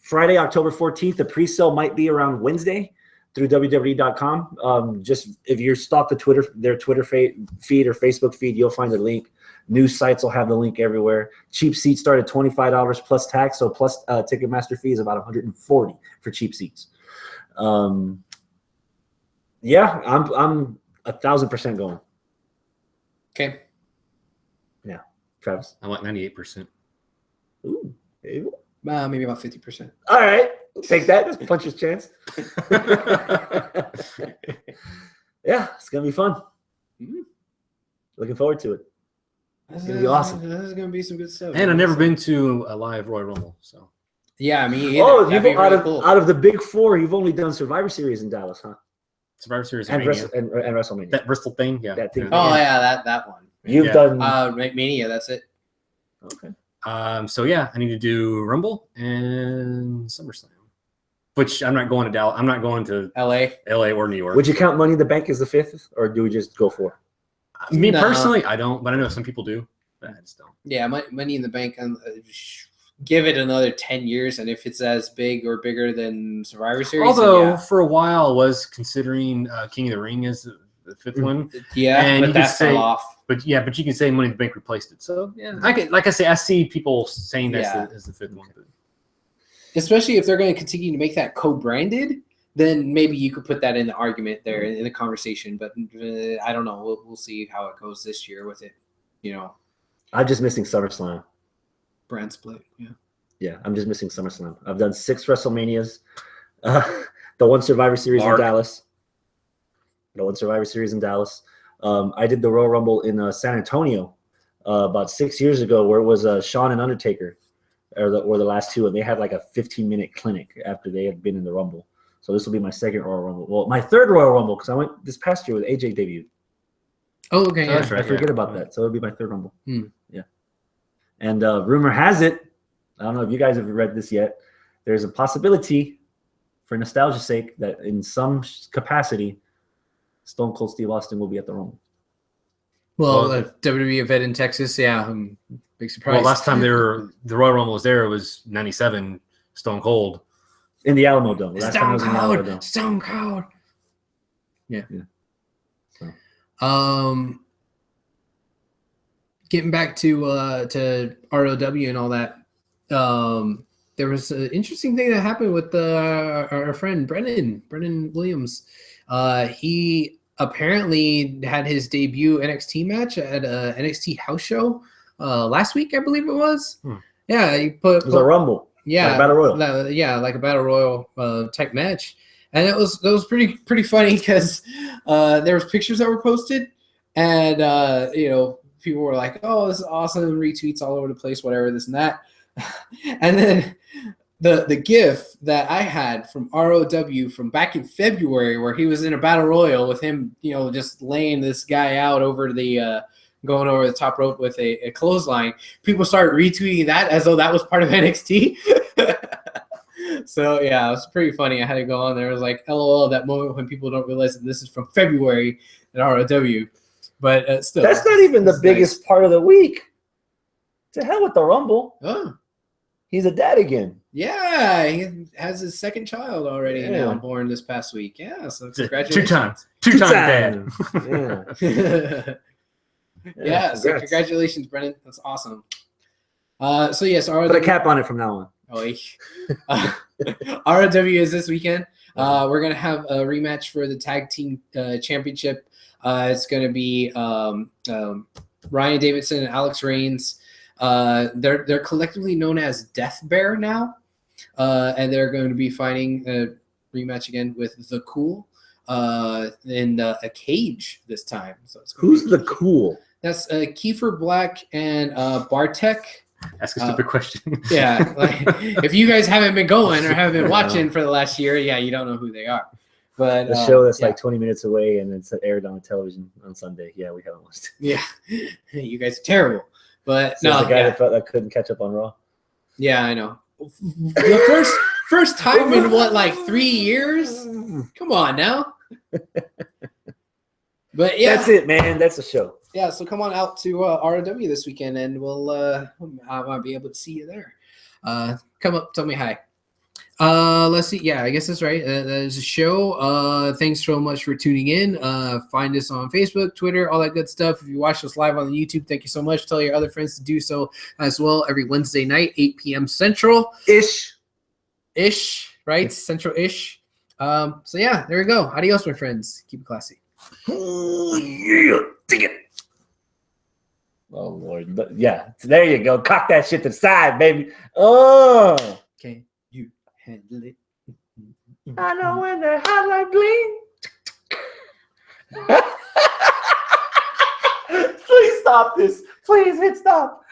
Friday, October 14th. The pre-sale might be around Wednesday through WWE.com. Just if you stalk their Twitter feed or Facebook feed, you'll find the link. News sites will have the link everywhere. Cheap seats start at $25 plus tax, so plus Ticketmaster fee is about $140 for cheap seats. Yeah, I'm 1,000% going. Okay. Yeah, Travis. I want 98%. Ooh, maybe about 50%. All right, take that. That's puncher's chance. Yeah, it's gonna be fun. Mm-hmm. Looking forward to it. It's gonna be awesome. This is gonna be some good stuff. And I've never been to a live Royal Rumble, so. Yeah, I mean, oh, out of the big four, you've only done Survivor Series in Dallas, huh? Survivor Series and WrestleMania. That Bristol thing, yeah. That thing. Oh yeah, that one. You've done Mania. That's it. Okay. So yeah, I need to do Rumble and SummerSlam, which I'm not going to Dallas. I'm not going to LA or New York. Would you count Money in the Bank as the 5th, or do we just go 4? Me personally, I don't, but I know some people do. But I just don't. Yeah, Money in the Bank. Give it another 10 years, and if it's as big or bigger than Survivor Series, although for a while I was considering King of the Ring as the 5th one. Yeah, and but that fell off. But you can say Money in the Bank replaced it. So yeah, I see people saying that as the 5th one. But. Especially if they're going to continue to make that co-branded, then maybe you could put that in the argument there in the conversation. But I don't know. We'll see how it goes this year with it. I'm just missing SummerSlam. Brand split. Yeah, I'm just missing SummerSlam. I've done 6 WrestleManias. The one Survivor Series in Dallas. I did the Royal Rumble in San Antonio about 6 years ago, where it was Shawn and Undertaker, or the last two, and they had like a 15-minute clinic after they had been in the Rumble. So this will be my second Royal Rumble. Well, my third Royal Rumble, because I went this past year with AJ debuted. Oh, okay. Yeah. That's right. I forget about that. So it'll be my third Rumble. Yeah. And rumor has it, I don't know if you guys have read this yet, there's a possibility, for nostalgia's sake, that in some capacity, Stone Cold Steve Austin will be at the Rumble. Well, the WWE event in Texas, big surprise. Well, last time the Royal Rumble was there, it was 97, Stone Cold. In the Alamo Dome. Last time it was in the Alamo Dome. Stone Cold. Yeah. Getting back to ROW and all that, there was an interesting thing that happened with our friend Brennan Williams. He apparently had his debut NXT match at a NXT house show last week, I believe it was. Yeah, it was a Rumble. Yeah, like a battle royal. Like a battle royal type match, and it was pretty funny because there was pictures that were posted, and people were like, "Oh, this is awesome!" Retweets all over the place, whatever, this and that, and then the GIF that I had from ROW from back in February, where he was in a battle royal with him, just laying this guy out over the going over the top rope with a clothesline. People started retweeting that as though that was part of NXT. So yeah, it was pretty funny. I had to go on there. It was like, LOL, that moment when people don't realize that this is from February at ROW. But still, that's not even the biggest part of the week. To hell with the Rumble. Oh. He's a dad again. Yeah, he has his second child already now, born this past week. Yeah, so congratulations. Two-time dad. Yeah, so congratulations, Brennan. That's awesome. So yes, ROW. Put a cap on it from now on. ROW is this weekend. We're gonna have a rematch for the tag team championship. It's gonna be Ryan Davidson and Alex Reigns. They're collectively known as Death Bear now, and they're going to be fighting a rematch again with The Cool in a cage this time. So who's The Cool? That's Kiefer Black and Bartek. Ask a stupid question. Yeah, like, if you guys haven't been going or haven't been watching for the last year, you don't know who they are. But the show that's like 20 minutes away and it's aired on television on Sunday. Yeah, we haven't watched it. Yeah, you guys are terrible. But so no, the guy that felt that couldn't catch up on Raw. Yeah, I know. The first time in what, like 3 years? Come on now. But yeah, that's it, man. That's a show. Yeah, so come on out to ROW this weekend, and we'll I might be able to see you there. Come up, tell me hi. Let's see. Yeah, I guess that's right. That is a show. Thanks so much for tuning in. Find us on Facebook, Twitter, all that good stuff. If you watch us live on the YouTube, thank you so much. Tell your other friends to do so as well every Wednesday night, 8 p.m. Central. Ish, right? Central-ish. So yeah, there we go. Adios, my friends. Keep it classy. Oh, yeah. Dig it. Oh, Lord. Yeah, there you go. Cock that shit to the side, baby. Oh. Can you handle it? I know when the highlight gleam. Please stop this. Please hit stop.